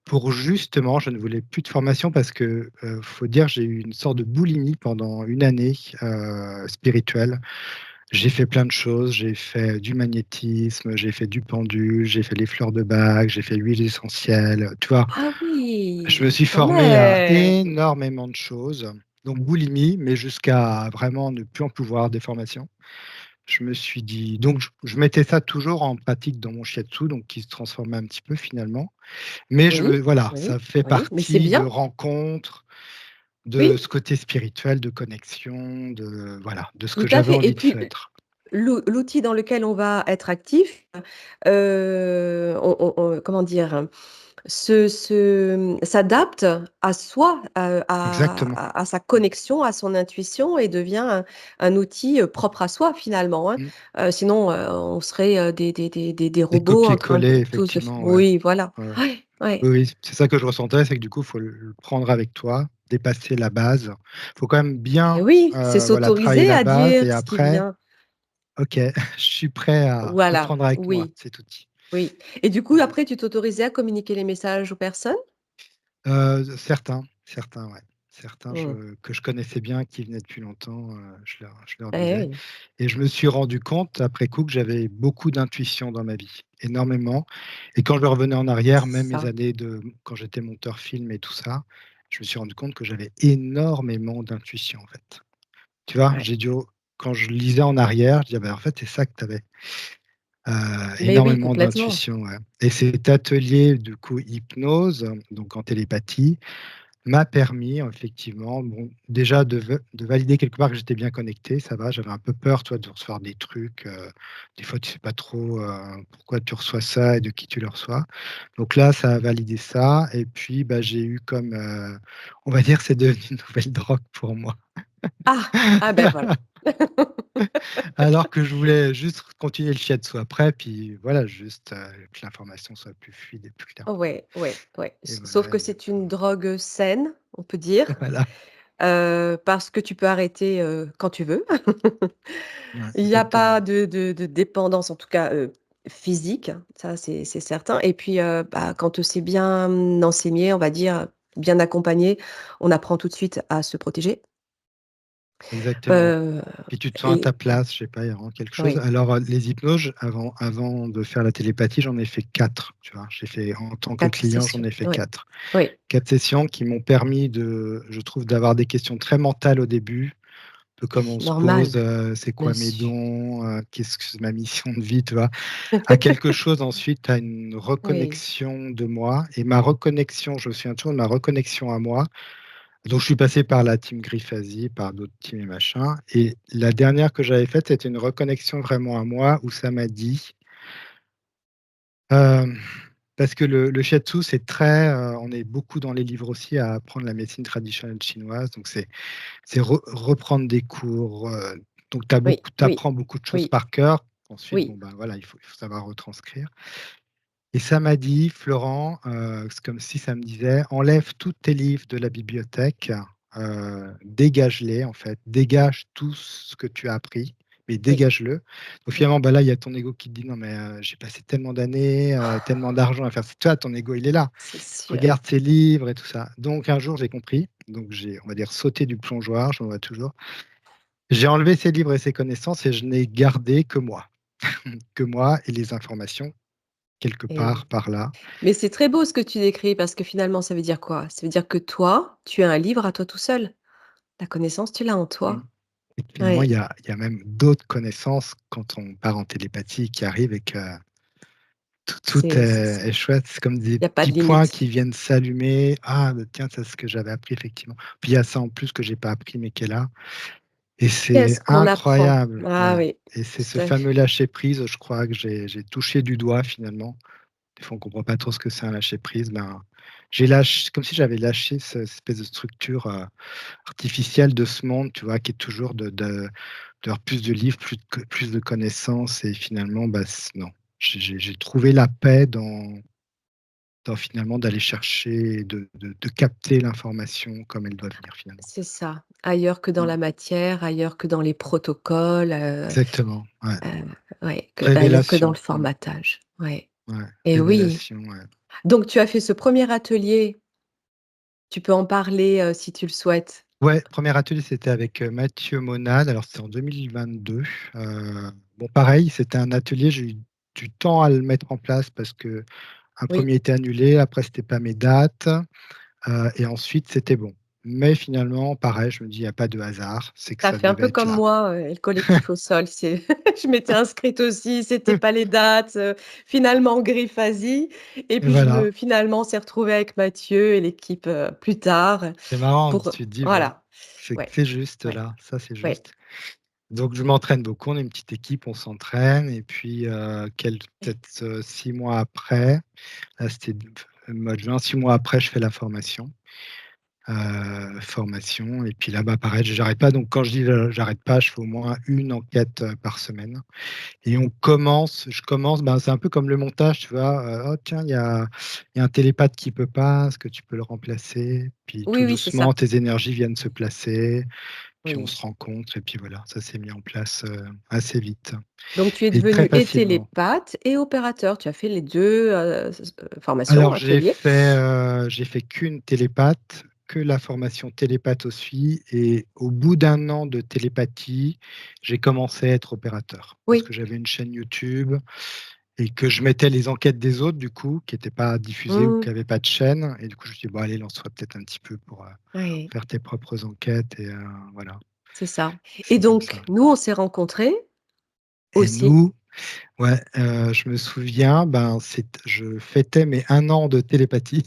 pour justement je ne voulais plus de formation parce que, faut dire, j'ai eu une sorte de boulimie pendant une année, spirituelle. J'ai fait plein de choses, j'ai fait du magnétisme, j'ai fait du pendule, j'ai fait les fleurs de bac, j'ai fait huiles essentielles, tu vois? Ah Je me oui, suis quand formé à même! énormément de choses, donc boulimie, mais jusqu'à vraiment ne plus en pouvoir des formations. Je me suis dit donc je mettais ça toujours en pratique dans mon shiatsu, donc qui se transformait un petit peu finalement. Mais je Oui, me voilà, oui, ça fait oui, mais c'est partie de bien. rencontres, de Oui, ce côté spirituel, de connexion, de voilà, de ce tout que à j'avais fait et envie de puis faire. l'outil dans lequel on va être actif, on comment dire? S'adapte à soi, Exactement. à sa connexion, à son intuition et devient un outil, propre à soi finalement, hein. Mmh. Sinon, on serait, des Des robots en train de copier-coller tous de f effectivement, ouais. oui, voilà. Ouais, ouais. Ouais, ouais. Oui, oui, c'est ça que je ressentais, c'est que du coup, il faut le prendre avec toi, dépasser la base. Il faut quand même Et bien, oui, c'est voilà, travailler s'autoriser la à base dire et ce qui après, vient. OK, je suis prêt à le Voilà, prendre avec moi, oui, cet outil. oui et du coup après tu t'autorisais à communiquer les messages aux personnes? Certains, ouais. Certains Mmh. que je connaissais bien, qui venaient depuis longtemps, je leur Eh disais oui, et je me suis rendu compte après coup que j'avais beaucoup d'intuition dans ma vie, énormément et quand je revenais en arrière, c'est même mes ça, années de quand j'étais monteur film et tout ça, je me suis rendu compte que j'avais énormément d'intuition, en fait. Tu vois? ouais. J'ai dû quand je lisais en arrière, je disais: «Ah bah, en fait, c'est ça que tu avais». Mais oui, Énormément complètement. d'intuition, ouais et cet atelier, du coup, hypnose, donc en télépathie, m'a permis effectivement, bon, déjà de valider quelque part que j'étais bien connecté, ça va, j'avais un peu peur, toi, de recevoir des trucs, des fois tu sais pas trop, pourquoi tu reçois ça et de qui tu le reçois. Donc là, ça a validé ça et puis, bah, j'ai eu comme, on va dire, c'est devenu une nouvelle drogue pour moi. Ah! Ah ben voilà. Alors que je voulais juste continuer le shiatsu après, puis voilà, juste, que l'information soit plus fluide et plus claire pour moi Ouais, ouais, ouais. et Sauf voilà que c'est une drogue, saine, on peut dire, voilà. parce que tu peux arrêter, quand tu veux. Ouais, Il y a exactement. pas de dépendance, en tout cas, physique, ça c'est certain et puis, bah, quand c'est bien, enseigné, on va dire, bien accompagné, on apprend tout de suite à se protéger. Exactement. Heu Puis tu te sens à ta et place, je sais pas, il y a vraiment quelque chose. oui, Alors, les hypnoses, avant de faire la télépathie, j'en ai fait 4. Tu vois? J'ai fait en tant que 4 client, j'en sessions. ai fait Oui, 4. oui, 4 sessions qui m'ont permis je trouve, d'avoir des questions très mentales au début, peu comme on se pose, Normal, c'est bien quoi mes sûr. dons, qu'est-ce que c'est ma mission de vie, tu vois? À quelque chose ensuite, à une Oui, reconnexion de moi et ma reconnexion, je me souviens toujours de ma reconnexion à moi. Donc je suis passé par la team Griffasie, par d'autres teams et machin et la dernière que j'avais faite, c'était une reconnexion vraiment à moi où ça m'a dit, hem, parce que le shiatsu, c'est très, on est beaucoup dans les livres aussi à apprendre la médecine traditionnelle chinoise, donc c'est reprendre des cours, donc oui, tu oui, apprends beaucoup de choses oui, par cœur. Ensuite, bon, oui, ben, voilà, il faut savoir retranscrire et ça m'a dit: «Florent», c'est comme si ça me disait: «Enlève tous tes livres de la bibliothèque, dégage-les en fait, dégage tout ce que tu as appris, mais oui, dégage-le». Donc oui. finalement, bah, là, il y a ton ego qui te dit: «Non mais, j'ai passé tellement d'années, tellement d'argent à faire». C'est toi, ton ego, il est là. C'est sûr. Regarde ces livres et tout ça. Donc un jour, j'ai compris, donc j'ai, on va dire, sauté du plongeoir, j'en vois toujours. J'ai enlevé ces livres et ces connaissances et je n'ai gardé que moi. Que moi et les informations quelque part Et par là. mais c'est très beau ce que tu décris parce que finalement, ça veut dire quoi? Ça veut dire que toi, tu as un livre à toi tout seul. La connaissance, tu l'as en Mmh. toi. Et finalement, Ouais, il y a même d'autres connaissances quand on part en télépathie qui arrivent et que tout est chouette. C'est comme des il y a pas petits de points limite. qui viennent s'allumer. «Ah, bah, tiens, ça, c'est ce que j'avais appris effectivement». Puis il y a ça en plus que j'ai pas appris mais qui est là et c'est Qu'est-ce qu'on apprend? incroyable, Ah ouais oui, et c'est ce tout à fait. fameux lâcher prise, je crois que j'ai touché du doigt finalement. Des fois, on comprend pas trop ce que c'est un lâcher prise. Ben, j'ai lâché comme si j'avais lâché cette espèce de structure, artificielle de ce monde, tu vois? Qui est toujours d'avoir plus de livres, plus de connaissances et finalement, bah, non. J'ai trouvé la paix dans finalement d'aller chercher et de capter l'information comme elle doit venir finalement. C'est ça. Ailleurs que dans Mmh. la matière, ailleurs que dans les protocoles, Exactement, ouais. ouais, que ailleurs que dans le Révélation, formatage. Ouais ouais, et oui. révélation, ouais. Donc tu as fait ce premier atelier, tu peux en parler, si tu le souhaites. Ouais, 1er atelier, c'était avec, Mathieu Monade, alors c'était en 2022. Bon pareil, c'était un atelier, j'ai eu du temps à le mettre en place parce qu'un Oui. premier était annulé, après c'était pas mes dates, et ensuite c'était bon. Mais finalement, pareil, je me dis: «Il y a pas de hasard, c'est que Tu as ça fait un devait peu être comme là». moi, et le collectif au sol, c'est je m'étais inscrite aussi, c'était pas les dates, finalement Griffasie et Et puis je voilà, me finalement on s'est retrouvés avec Mathieu et l'équipe, plus tard, c'est marrant, pour tu te dis: «Bon, voilà. c'est Ouais, c'est juste ouais, là, ça c'est ouais. juste». Donc je m'entraîne beaucoup, on est une petite équipe, on s'entraîne et puis, peut-être, 6 mois après, là c'était mois de juin, 6 mois après, je fais la formation. Formation et puis là, bah, pareil, j'arrête pas donc quand je dis, j'arrête pas, je fais au moins une enquête, par semaine et je commence, ben, c'est un peu comme le montage, tu vois? «Oh tiens, il y a un télépathe qui peut pas, est-ce que tu peux le remplacer?» Puis Oui, tout oui, c'est doucement, ça. tes énergies viennent se placer, puis on Oui. se rencontre et puis voilà, ça s'est mis en place, assez vite Donc tu es et très devenu et facilement. télépathe et opérateur. Tu as fait les 2 formations, Alors ateliers? j'ai fait qu'une télépathe, que la formation télépathe aussi et au bout d'un an de télépathie, j'ai commencé à être opérateur. Parce Oui. que j'avais une chaîne YouTube et que je mettais les enquêtes des autres du coup, qui étaient pas diffusées ou Mmh. qui avaient pas de chaîne et du coup je me suis dit: «Bon allez, lance-toi peut-être un petit peu pour, Oui, faire tes propres enquêtes» et voilà, c'est ça et c'est comme ça donc nous, on s'est rencontrés et aussi. nous ouais, je me souviens, ben, je fêtais mes 1 an de télépathie.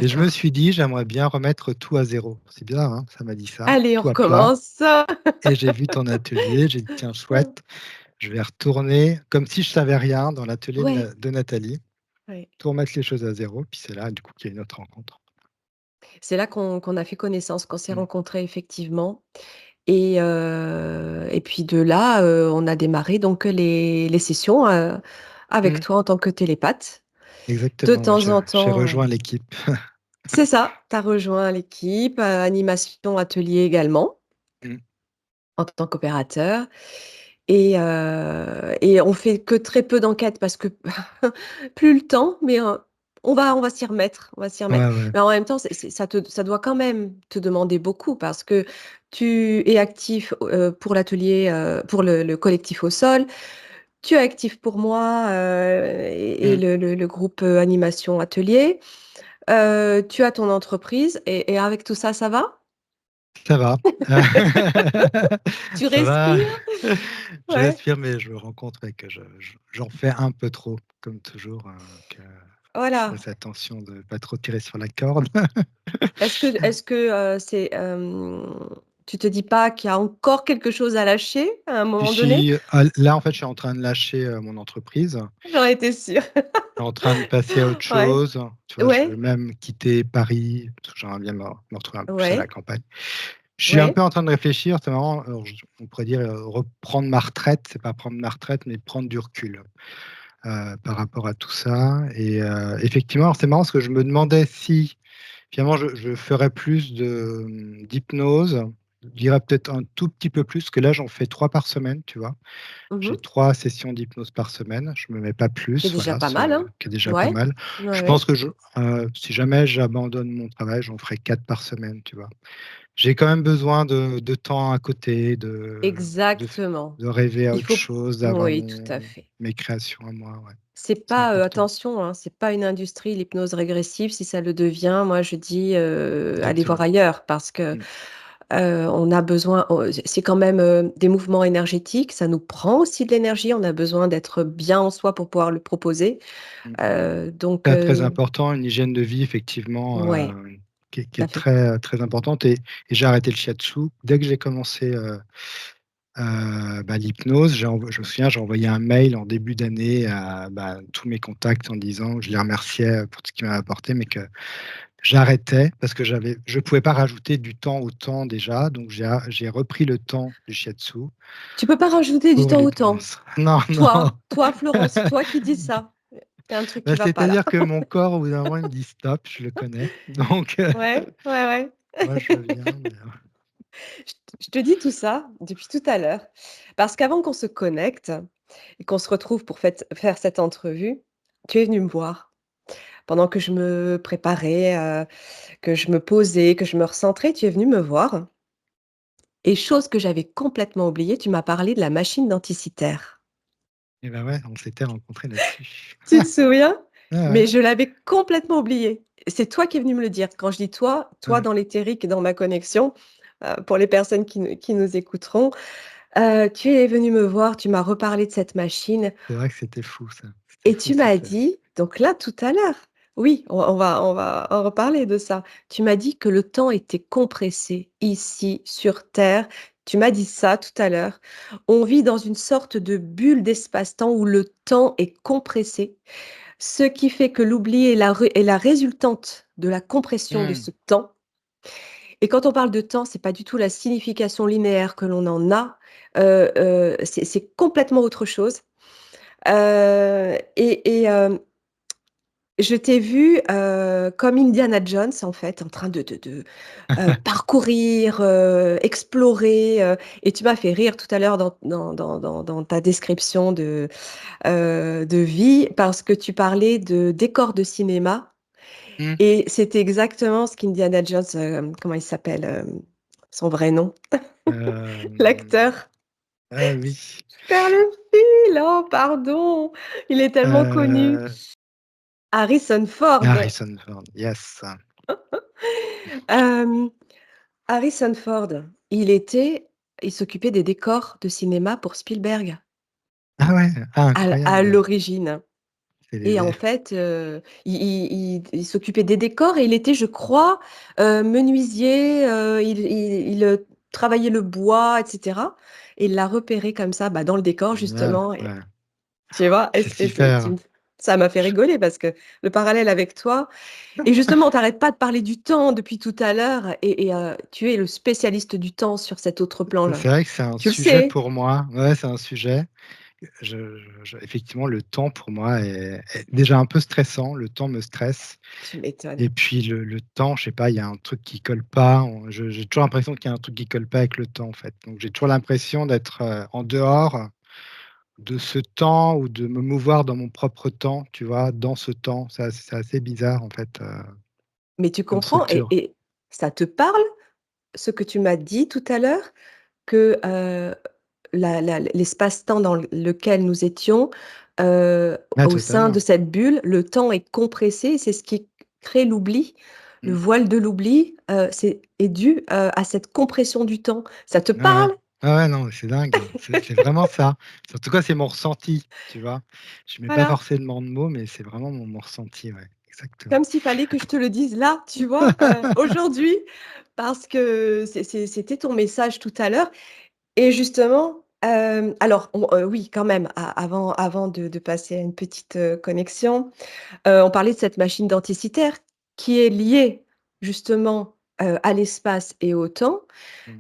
Et je me D'accord. suis dit: «J'aimerais bien remettre tout à zéro». C'est bizarre, hein, ça m'a dit ça, Allez, on tout à plat recommence. et j'ai vu ton atelier, j'ai dit: «Tiens chouette, je vais retourner comme si je savais rien dans l'atelier Ouais, de Nathalie, ouais. tout remettre les choses à zéro». Puis c'est là, du coup, qu'il y a une autre rencontre. C'est là qu'on a fait connaissance, qu'on s'est Mmh. rencontrés effectivement et puis de là, on a démarré donc les sessions, avec Mmh. toi en tant que télépathe. De Exactement, ouais, temps en j'ai temps, rejoint l'équipe. c'est ça, tu as rejoint l'équipe, animation, atelier également, Mmh. en tant qu'opérateur et on fait que très peu d'enquêtes parce que plus le temps, mais on va s'y remettre, on va s'y remettre. Ouais, ouais. Mais en même temps, ça doit quand même te demander beaucoup parce que tu es actif, pour l'atelier, pour le collectif au sol, tu es actif pour moi, et Mmh. le groupe, animation atelier. Tu as ton entreprise et avec tout ça, ça va? Ça va. Tu Ça va. respires? Je Ouais, respire, mais je me rends compte, ouais, que j'en fais un peu trop, comme toujours, que je voilà. fasse attention de pas trop tirer sur la corde. Est-ce que, tu te dis pas qu'il y a encore quelque chose à lâcher à un Si, moment donné? si, là, en fait, je suis en train de lâcher, mon entreprise. J'en étais sûre. Je suis en train de passer à autre Ouais, chose. Tu vois, je veux ouais, même quitter Paris, parce que j'aimerais bien me retrouver un peu plus à la ouais, campagne. Je suis un ouais. peu en train de réfléchir, c'est marrant, alors on pourrait dire, reprendre ma retraite, c'est pas prendre ma retraite, mais prendre du recul, par rapport à tout ça et effectivement, alors c'est marrant parce que je me demandais si finalement je ferais plus d'hypnose. Je dirais peut-être un tout petit peu plus, parce que là j'en fais 3 par semaine, tu vois? Mmh. J'ai 3 sessions d'hypnose par semaine, je me mets pas C'est plus, déjà voilà, pas ce mal, hein? qui est déjà pas Ouais, mal. ouais, Je pense ouais. que si jamais j'abandonne mon travail, j'en ferai 4 par semaine, tu vois? J'ai quand même besoin de temps à côté, de f Exactement. de rêver à Il autre faut chose, d'avoir Oui, tout à fait. mes créations à moi, ouais. C'est C'est pas, important. attention, hein, c'est pas une industrie, l'hypnose régressive. Si ça le devient, moi je dis, allez voir Exactement. ailleurs parce que, Mmh, on a besoin, c'est quand même, des mouvements énergétiques, ça nous prend aussi de l'énergie, on a besoin d'être bien en soi pour pouvoir le proposer, mmh. donc Très, très important, une hygiène de vie effectivement, ouais, qui tout à est fait. très, très importante et j'ai arrêté le shiatsu. Dès que j'ai commencé, l'hypnose, je me souviens, j'ai envoyé un mail en début d'année à, tous mes contacts en disant que je les remerciais, pour tout ce qu'ils m'avaient apporté, mais que j'arrêtais parce que je pouvais pas rajouter du temps au temps déjà, donc j'ai repris le temps du shiatsu Tu peux pas rajouter du pour temps au temps. l'hypnose. Non, non. Toi Florence, toi qui dis ça, il y a un truc qui va pas là. C'est-à-dire que mon corps, au bout d'un moment, il me dit: «Stop», je le connais, donc Ouais, ouais, ouais. moi je viens, mais Je te dis tout ça depuis tout à l'heure parce qu'avant qu'on se connecte et qu'on se retrouve pour faire cette entrevue, tu es venu me voir. Pendant que je me préparais, que je me posais, que je me recentrais, tu es venu me voir et chose que j'avais complètement oubliée, tu m'as parlé de la machine denticitaire. ouais, on s'était rencontrés là-dessus. Tu te souviens? Ouais, ouais, Mais je l'avais complètement oublié. C'est toi qui es venu me le dire. Quand je dis toi, toi ouais. dans l'éthérique et dans ma connexion, pour les personnes qui nous écouteront. Tu es venu me voir, tu m'as reparlé de cette machine C'est vrai que c'était fou ça. C'était et fou tu m'as cette, dit donc là, tout à l'heure, oui, on va en reparler de ça. Tu m'as dit que le temps était compressé ici sur terre. Tu m'as dit ça tout à l'heure. On vit dans une sorte de bulle d'espace-temps où le temps est compressé, ce qui fait que l'oubli est la résultante de la compression de mmh, ce temps et quand on parle de temps, c'est pas du tout la signification linéaire que l'on en a, c'est complètement autre chose. Je t'ai vu, comme Indiana Jones, en fait, en train de parcourir, explorer, et tu m'as fait rire tout à l'heure dans ta description de vie parce que tu parlais de décors de cinéma mmh, et c'était exactement ce qu'Indiana Jones, comment il s'appelle, son vrai nom? hem, L'acteur. ah oui, Je perds le fil, oh pardon, il est tellement connu. heu, Harrison Ford. Harrison Ford, yes. Hem, Harrison Ford, il s'occupait des décors de cinéma pour Spielberg, Ah ouais, ah à incroyable. l'origine C'est et en les fait, il s'occupait des décors et il était, je crois, menuisier, il travaillait le bois et cetera et il l'a repéré comme ça, dans le décor génial, justement. ouais, Tu vois? c'est Et tu super. me ça m'a fait rigoler parce que le parallèle avec toi et justement, tu arrêtes pas de parler du temps depuis tout à l'heure et tu es le spécialiste du temps sur cet autre plan-là. C'est vrai que c'est un Tu le sujet sais? pour moi. Ouais, c'est un sujet. Effectivement, le temps pour moi est déjà un peu stressant. Le temps me stresse Tu m'étonnes. et puis le temps, je sais pas, il y a un truc qui colle pas. J'ai toujours l'impression qu'il y a un truc qui colle pas avec le temps, en fait. Donc j'ai toujours l'impression d'être, en dehors de ce temps ou de me mouvoir dans mon propre temps, tu vois? Dans ce temps. C'est assez bizarre, en fait, Mais tu comme comprends et structure. et ça te parle, ce que tu m'as dit tout à l'heure? Que, l'espace-temps dans lequel nous étions, Ouais, au sein de totalement. cette bulle, le temps est compressé et c'est ce qui crée l'oubli. Le Mmh. voile de l'oubli, c'est est dû, à cette compression du temps. Ça te Ouais, ouais. parle? Ouais, ouais, non, mais c'est dingue, hein. C'est vraiment ça. En tout cas, c'est mon ressenti, tu vois? Je mets pas Voilà, forcément de mots, mais c'est vraiment mon ressenti, ouais, exactement. comme s'il fallait que je te le dise là, tu vois, aujourd'hui, parce que c'était ton message tout à l'heure et justement, alors oui, quand même, a avant de passer à une petite, connexion, on parlait de cette machine denticitaire qui est liée justement, à l'espace et au temps, Mmh.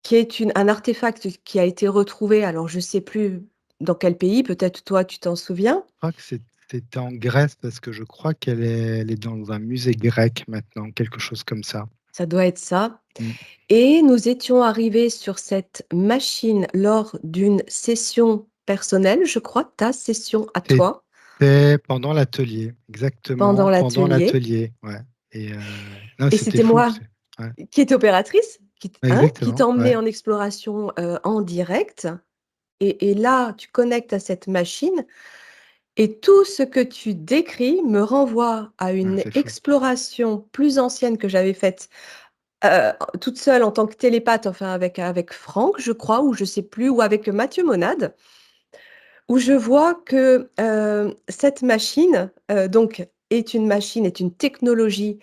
qui est un artefact qui a été retrouvé, alors je sais plus dans quel pays, peut-être toi tu t'en souviens? Je crois que c'était en Grèce parce que je crois elle est dans un musée grec maintenant, quelque chose comme ça. Ça doit être ça Mmh. et nous étions arrivés sur cette machine lors d'une session personnelle, je crois, ta session à toi, C'était pendant l'atelier, pendant exactement, pendant l'atelier l'atelier, ouais et non, et c'était c'était fou, moi ouais, qui étais opératrice, qui exactement, t'emmenait ouais. en exploration, en direct et là, tu connectes à cette machine et tout ce que tu décris me renvoie à Ouais, une c'est fou. exploration plus ancienne que j'avais faite, toute seule en tant que télépathe, enfin avec Franck, je crois, ou je sais plus, ou avec Mathieu Monade, où je vois que, cette machine, donc est une technologie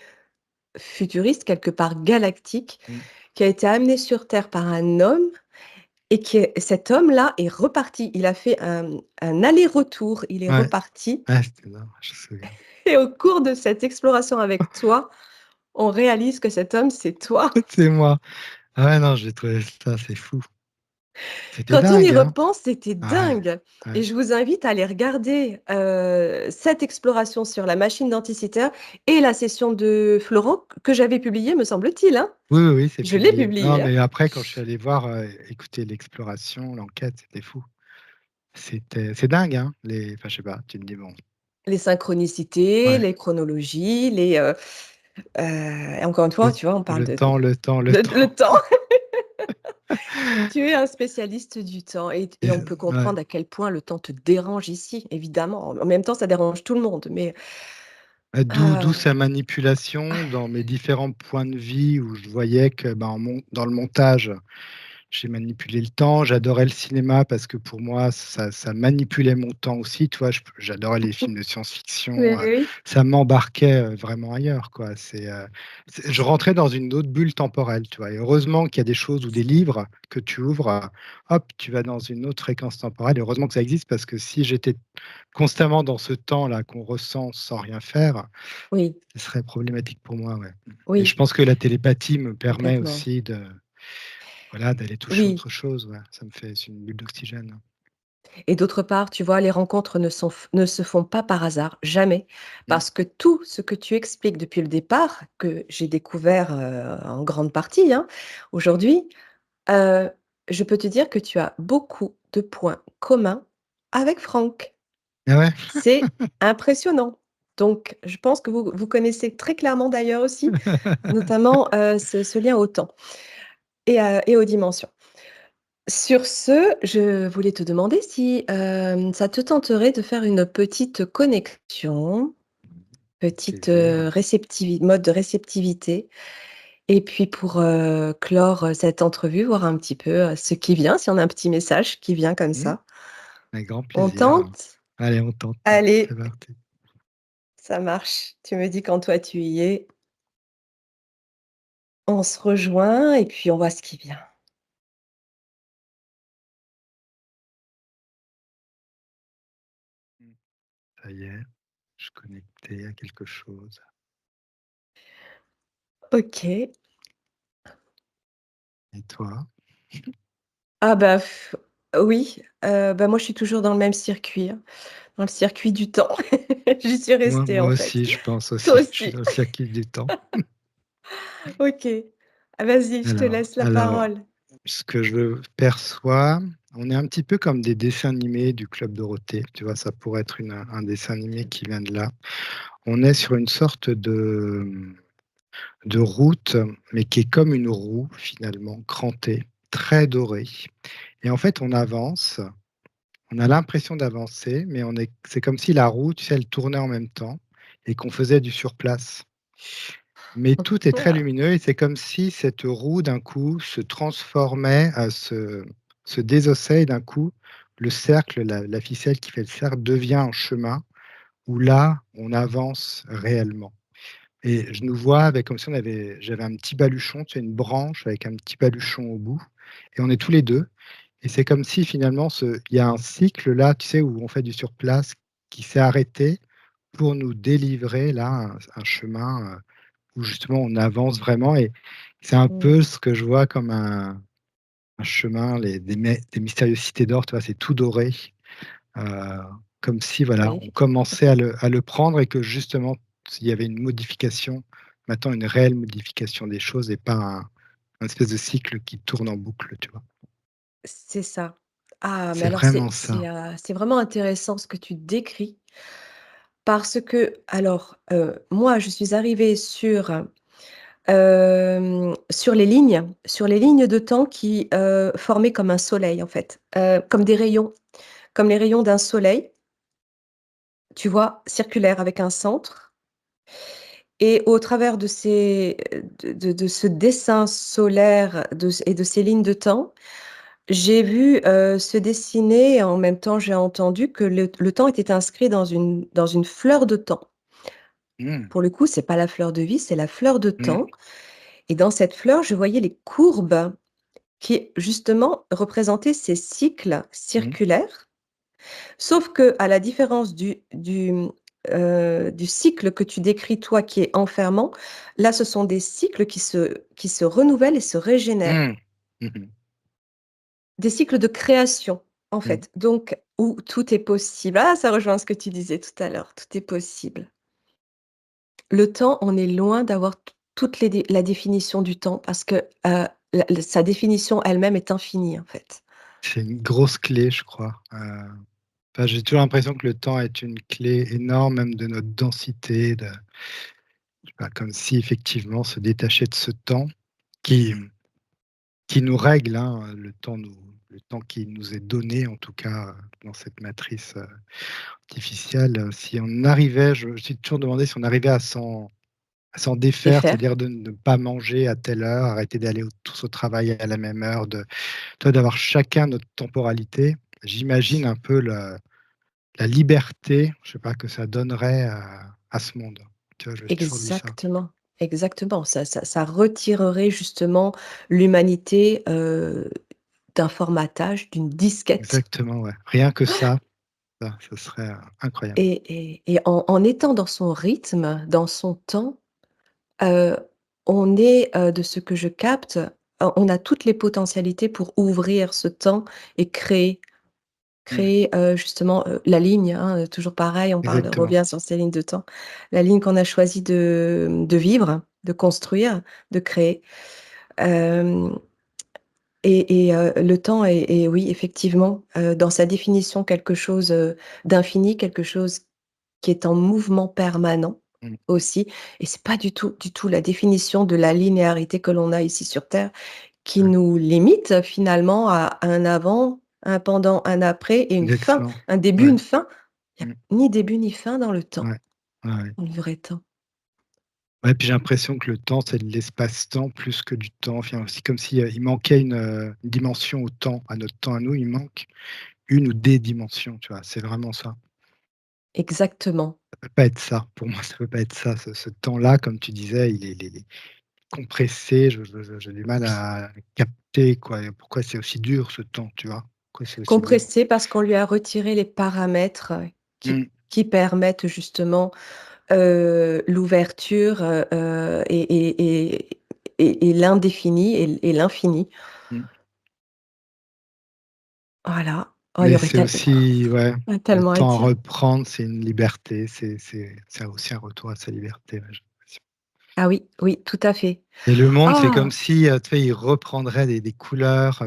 futuriste, quelque part galactique, Mmh. qui a été amenée sur Terre par un homme et cet homme-là est reparti. Il a fait un aller-retour, il est Ouais, reparti ouais, c'était énorme, je me souviens. et au cours de cette exploration avec toi, on réalise que cet homme, c'est toi. C'est moi. Ah ouais, non, j'ai trouvé ça, c'est fou. C'était Quand on y dingue, hein? repense, c'était Ouais, dingue ouais. et je vous invite à aller regarder, cette exploration sur la machine denticitaire et la session de Florent que j'avais publiée, me semble-t-il, hein? Oui, oui, oui, c'est Je l'ai publié. Non, publiée, hein. mais après quand je suis allé voir, écouter l'exploration, l'enquête, c'était fou. C'est dingue, hein, enfin, je sais pas, tu me dis: «Bon». Les synchronicités, Ouais, les chronologies, et encore une fois, le tu vois, on parle le de temps, le temps, le le temps temps. Tu es un spécialiste du temps et et on peut ouais. comprendre à quel point le temps te dérange ici, évidemment. En même temps, ça dérange tout le monde, mais D'où sa heu, manipulation dans mes différents points de vie où je voyais que, ben, dans le montage, j'ai manipulé le temps. J'adorais le cinéma parce que pour moi, ça manipulait mon temps aussi, tu vois? J'adorais les films de oui, science-fiction, oui, ça m'embarquait, vraiment ailleurs, quoi. Je rentrais dans une autre bulle temporelle, tu vois? Et heureusement qu'il y a des choses ou des livres que tu ouvres, hop, tu vas dans une autre fréquence temporelle et heureusement que ça existe parce que si j'étais constamment dans ce temps-là qu'on ressent sans rien faire, oui, ce serait problématique pour moi, ouais. Et je oui, pense que la télépathie me permet complètement. aussi voilà, d'aller toucher Oui autre chose, ouais. Ça me fait c'est une bulle d'oxygène. et d'autre part, tu vois, les rencontres ne se font pas par hasard, jamais, Mmh. parce que tout ce que tu expliques depuis le départ, que j'ai découvert, en grande partie, hein, aujourd'hui, heu, je peux te dire que tu as beaucoup de points communs avec Franck. Ah ouais? C'est impressionnant. Donc je pense que vous connaissez très clairement d'ailleurs aussi, notamment, ce lien au temps et aux dimensions. Sur ce, je voulais te demander si, ça te tenterait de faire une petite connexion, Avec petite, plaisir. mode de réceptivité et puis pour, clore, cette entrevue, voir un petit peu, ce qui vient, si on a un petit message qui vient comme Mmh. ça. Avec grand On plaisir. tente? Allez, on tente. C'est Allez, parti. ça marche. Tu me dis quand toi tu y es. On se rejoint et puis on voit ce qui vient. Mmh. Ça y est, je suis connecté à quelque chose. OK. Et toi? Ah bah, oui, bah, moi je suis toujours dans le même circuit, hein, dans le circuit du temps. J'y suis Moi restée moi en fait. aussi, je pense Toi aussi. Je suis aussi? dans le circuit du temps. OK. Ah vas-y, je te laisse la Alors, parole. ce que je perçois, on est un petit peu comme des dessins animés du Club Dorothée, tu vois? Ça pourrait être un dessin animé qui vient de là. On est sur une sorte de route, mais qui est comme une roue finalement, crantée, très dorée et en fait, on avance, on a l'impression d'avancer, mais c'est comme si la roue, tu sais, elle tournait en même temps et qu'on faisait du surplace mais tout est très Ah, lumineux et c'est comme si cette roue d'un coup se transformait, se désossait et d'un coup le cercle, la ficelle qui fait le cercle devient un chemin où là, on avance réellement et je nous vois avec comme si j'avais un petit baluchon, tu sais, une branche avec un petit baluchon au bout et on est tous les 2 et c'est comme si finalement il y a un cycle là, tu sais, où on fait du surplace qui s'est arrêté pour nous délivrer là un chemin, où justement on avance vraiment et c'est un mmh, peu ce que je vois comme un chemin, des mystérieuses cités d'or, tu vois? C'est tout doré, heu, comme si voilà, oui. on commençait à le prendre et que justement s'il y avait une modification, maintenant une réelle modification des choses et pas un espèce de cycle qui tourne en boucle, tu vois? C'est ça. Ah, mais C'est alors vraiment ça. c'est vraiment intéressant ce que tu décris parce que alors, moi, je suis arrivée sur les lignes de temps qui, formaient comme un soleil, en fait, comme des rayons, comme les rayons d'un soleil, tu vois? Circulaires avec un centre et au travers de ces, de ce dessin solaire de ces lignes de temps, j'ai vu, se dessiner et en même temps, j'ai entendu que le temps était inscrit dans une fleur de temps. Mmh, Pour le coup, c'est pas la fleur de vie, c'est la fleur de mmh, temps et dans cette fleur, je voyais les courbes qui, justement, représentaient ces cycles mmh, circulaires. Sauf que à la différence du cycle que tu décris toi qui est enfermant, là, ce sont des cycles qui se renouvellent et se régénèrent. mmh, mmh Des cycles de création, en mmh. fait, donc où tout est possible. Ah, ça rejoint ce que tu disais tout à l'heure, tout est possible. Le temps, on est loin d'avoir toutes les la définition du temps parce que, sa définition elle-même est infinie, en fait. C'est une grosse clé, je crois, enfin, j'ai toujours l'impression que le temps est une clé énorme, même de notre densité, je sais pas, comme si effectivement se détacher de ce temps qui qui nous règle, hein, le temps qui nous est donné en tout cas, dans cette matrice, artificielle, si on arrivait je me suis toujours demandé si on arrivait à s'en Les défaire, faire. c'est-à-dire de ne pas manger à telle heure, arrêter d'aller tous au travail à la même heure, d'avoir chacun notre temporalité. J'imagine un peu la liberté, je sais pas, que ça donnerait à ce monde. Tu vois? Je me suis toujours dit ça. Exactement, exactement. Ça retirerait justement l'humanité, d'un formatage, d'une disquette Exactement, ouais. Rien que ça serait, incroyable. et en étant dans son rythme, dans son temps, heu, on est, de ce que je capte, on a toutes les potentialités pour ouvrir ce temps et créer. Mmh, Créer, justement, la ligne, hein, toujours pareil, on parle exactement. revient sur ces lignes de temps. La ligne qu'on a choisi de vivre, de construire, de créer. Hem le temps est oui, effectivement, dans sa définition, quelque chose, d'infini, quelque chose qui est en mouvement permanent Mmh, aussi et c'est pas du tout la définition de la linéarité que l'on a ici sur terre qui ouais, nous limite finalement à un avant, un pendant, un après et une fin, exactement. un début, Ouais, une fin. Il y a mmh, ni début ni fin dans le temps, ouais, ouais, ouais. dans le vrai temps. Ouais, puis j'ai l'impression que le temps, c'est de l'espace-temps plus que du temps. Enfin, c'est comme si, il manquait une dimension au temps, à notre temps à nous, il manque une ou des dimensions, tu vois? C'est vraiment ça. Exactement. Ça peut pas être ça. Pour moi, ça peut pas être ça. Ce temps-là, comme tu disais, il est compressé. J'ai du mal à capter, quoi, et pourquoi c'est aussi dur ce temps, tu vois? Pourquoi c'est aussi dur? Compressé parce qu'on lui a retiré les paramètres, Mmh, qui permettent justement, l'ouverture, et l'indéfini et l'infini. mmh. Voilà. Oh, il y Mais aurait c'est aussi ouais, il y a le tellement à temps à dire. reprendre, c'est une liberté, c'est aussi un retour à sa liberté, ouais, j'ai l'impression. Ah oui, oui, tout à fait. Et le monde, c'est comme Ah! si, tu sais, il reprendrait des couleurs,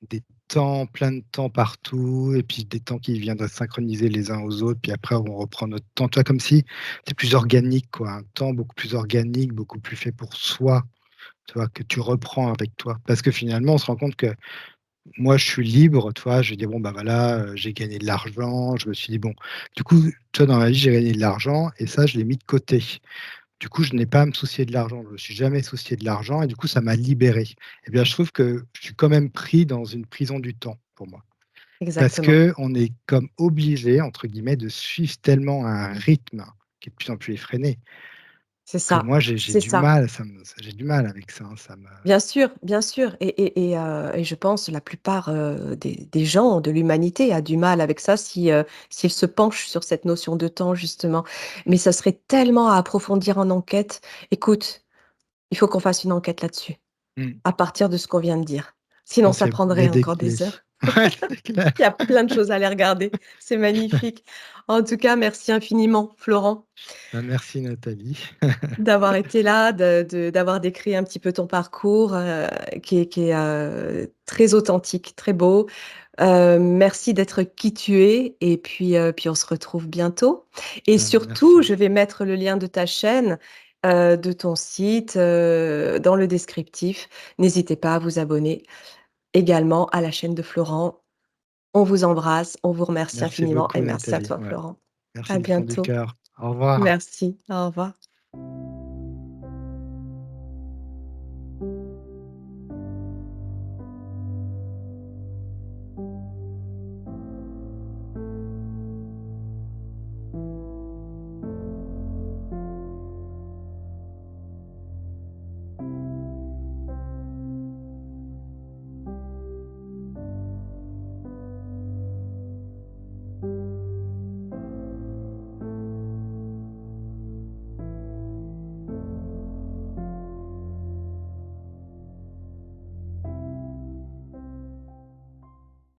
des temps, plein de temps partout et puis des temps qui viendraient synchroniser les uns aux autres, puis après on reprend notre temps. Tu vois, comme si c'est plus organique, quoi, un temps beaucoup plus organique, beaucoup plus fait pour soi, tu vois, que tu reprends avec toi. Parce que finalement, on se rend compte que moi, je suis libre, tu vois? Je dis: «Bon, bah, voilà, j'ai gagné de l'argent». Je me suis dit: «Bon», du coup, tu vois, dans ma vie, j'ai gagné de l'argent et ça, je l'ai mis de côté. Du coup, je n'ai pas à me soucier de l'argent. Je me suis jamais soucié de l'argent et du coup, ça m'a libéré. Et bien, je trouve que je suis quand même pris dans une prison du temps pour moi. Parce Exactement. qu'on est comme «obligé» entre guillemets de suivre tellement un rythme qui est de plus en plus effréné C'est que ça, moi j'ai c'est du ça. mal, j'ai du mal avec ça, hein, ça me Bien sûr et je pense la plupart, des gens de l'humanité a du mal avec ça si, s'ils se penchent sur cette notion de temps justement. Mais ça serait tellement à approfondir en enquête. Écoute, il faut qu'on fasse une enquête là-dessus, mmh, à partir de ce qu'on vient de dire. je Sinon pense ça qu'il y a prendrait des encore clés. des heures. Ouais, c'est clair. Il y a plein de choses à aller regarder. C'est magnifique. En tout cas, merci infiniment Florent. Bah, merci Nathalie. D'avoir été là, d'avoir décrit un petit peu ton parcours, qui est, très authentique, très beau. Merci d'être qui tu es et puis on se retrouve bientôt et surtout, Merci. je vais mettre le lien de ta chaîne, de ton site, dans le descriptif. N'hésitez pas à vous abonner également à la chaîne de Florent. On vous embrasse, on vous remercie Merci infiniment et beaucoup merci à Nathalie, toi ouais. Florent. Merci À du fond du bientôt. cœur. Au revoir. Merci, au revoir.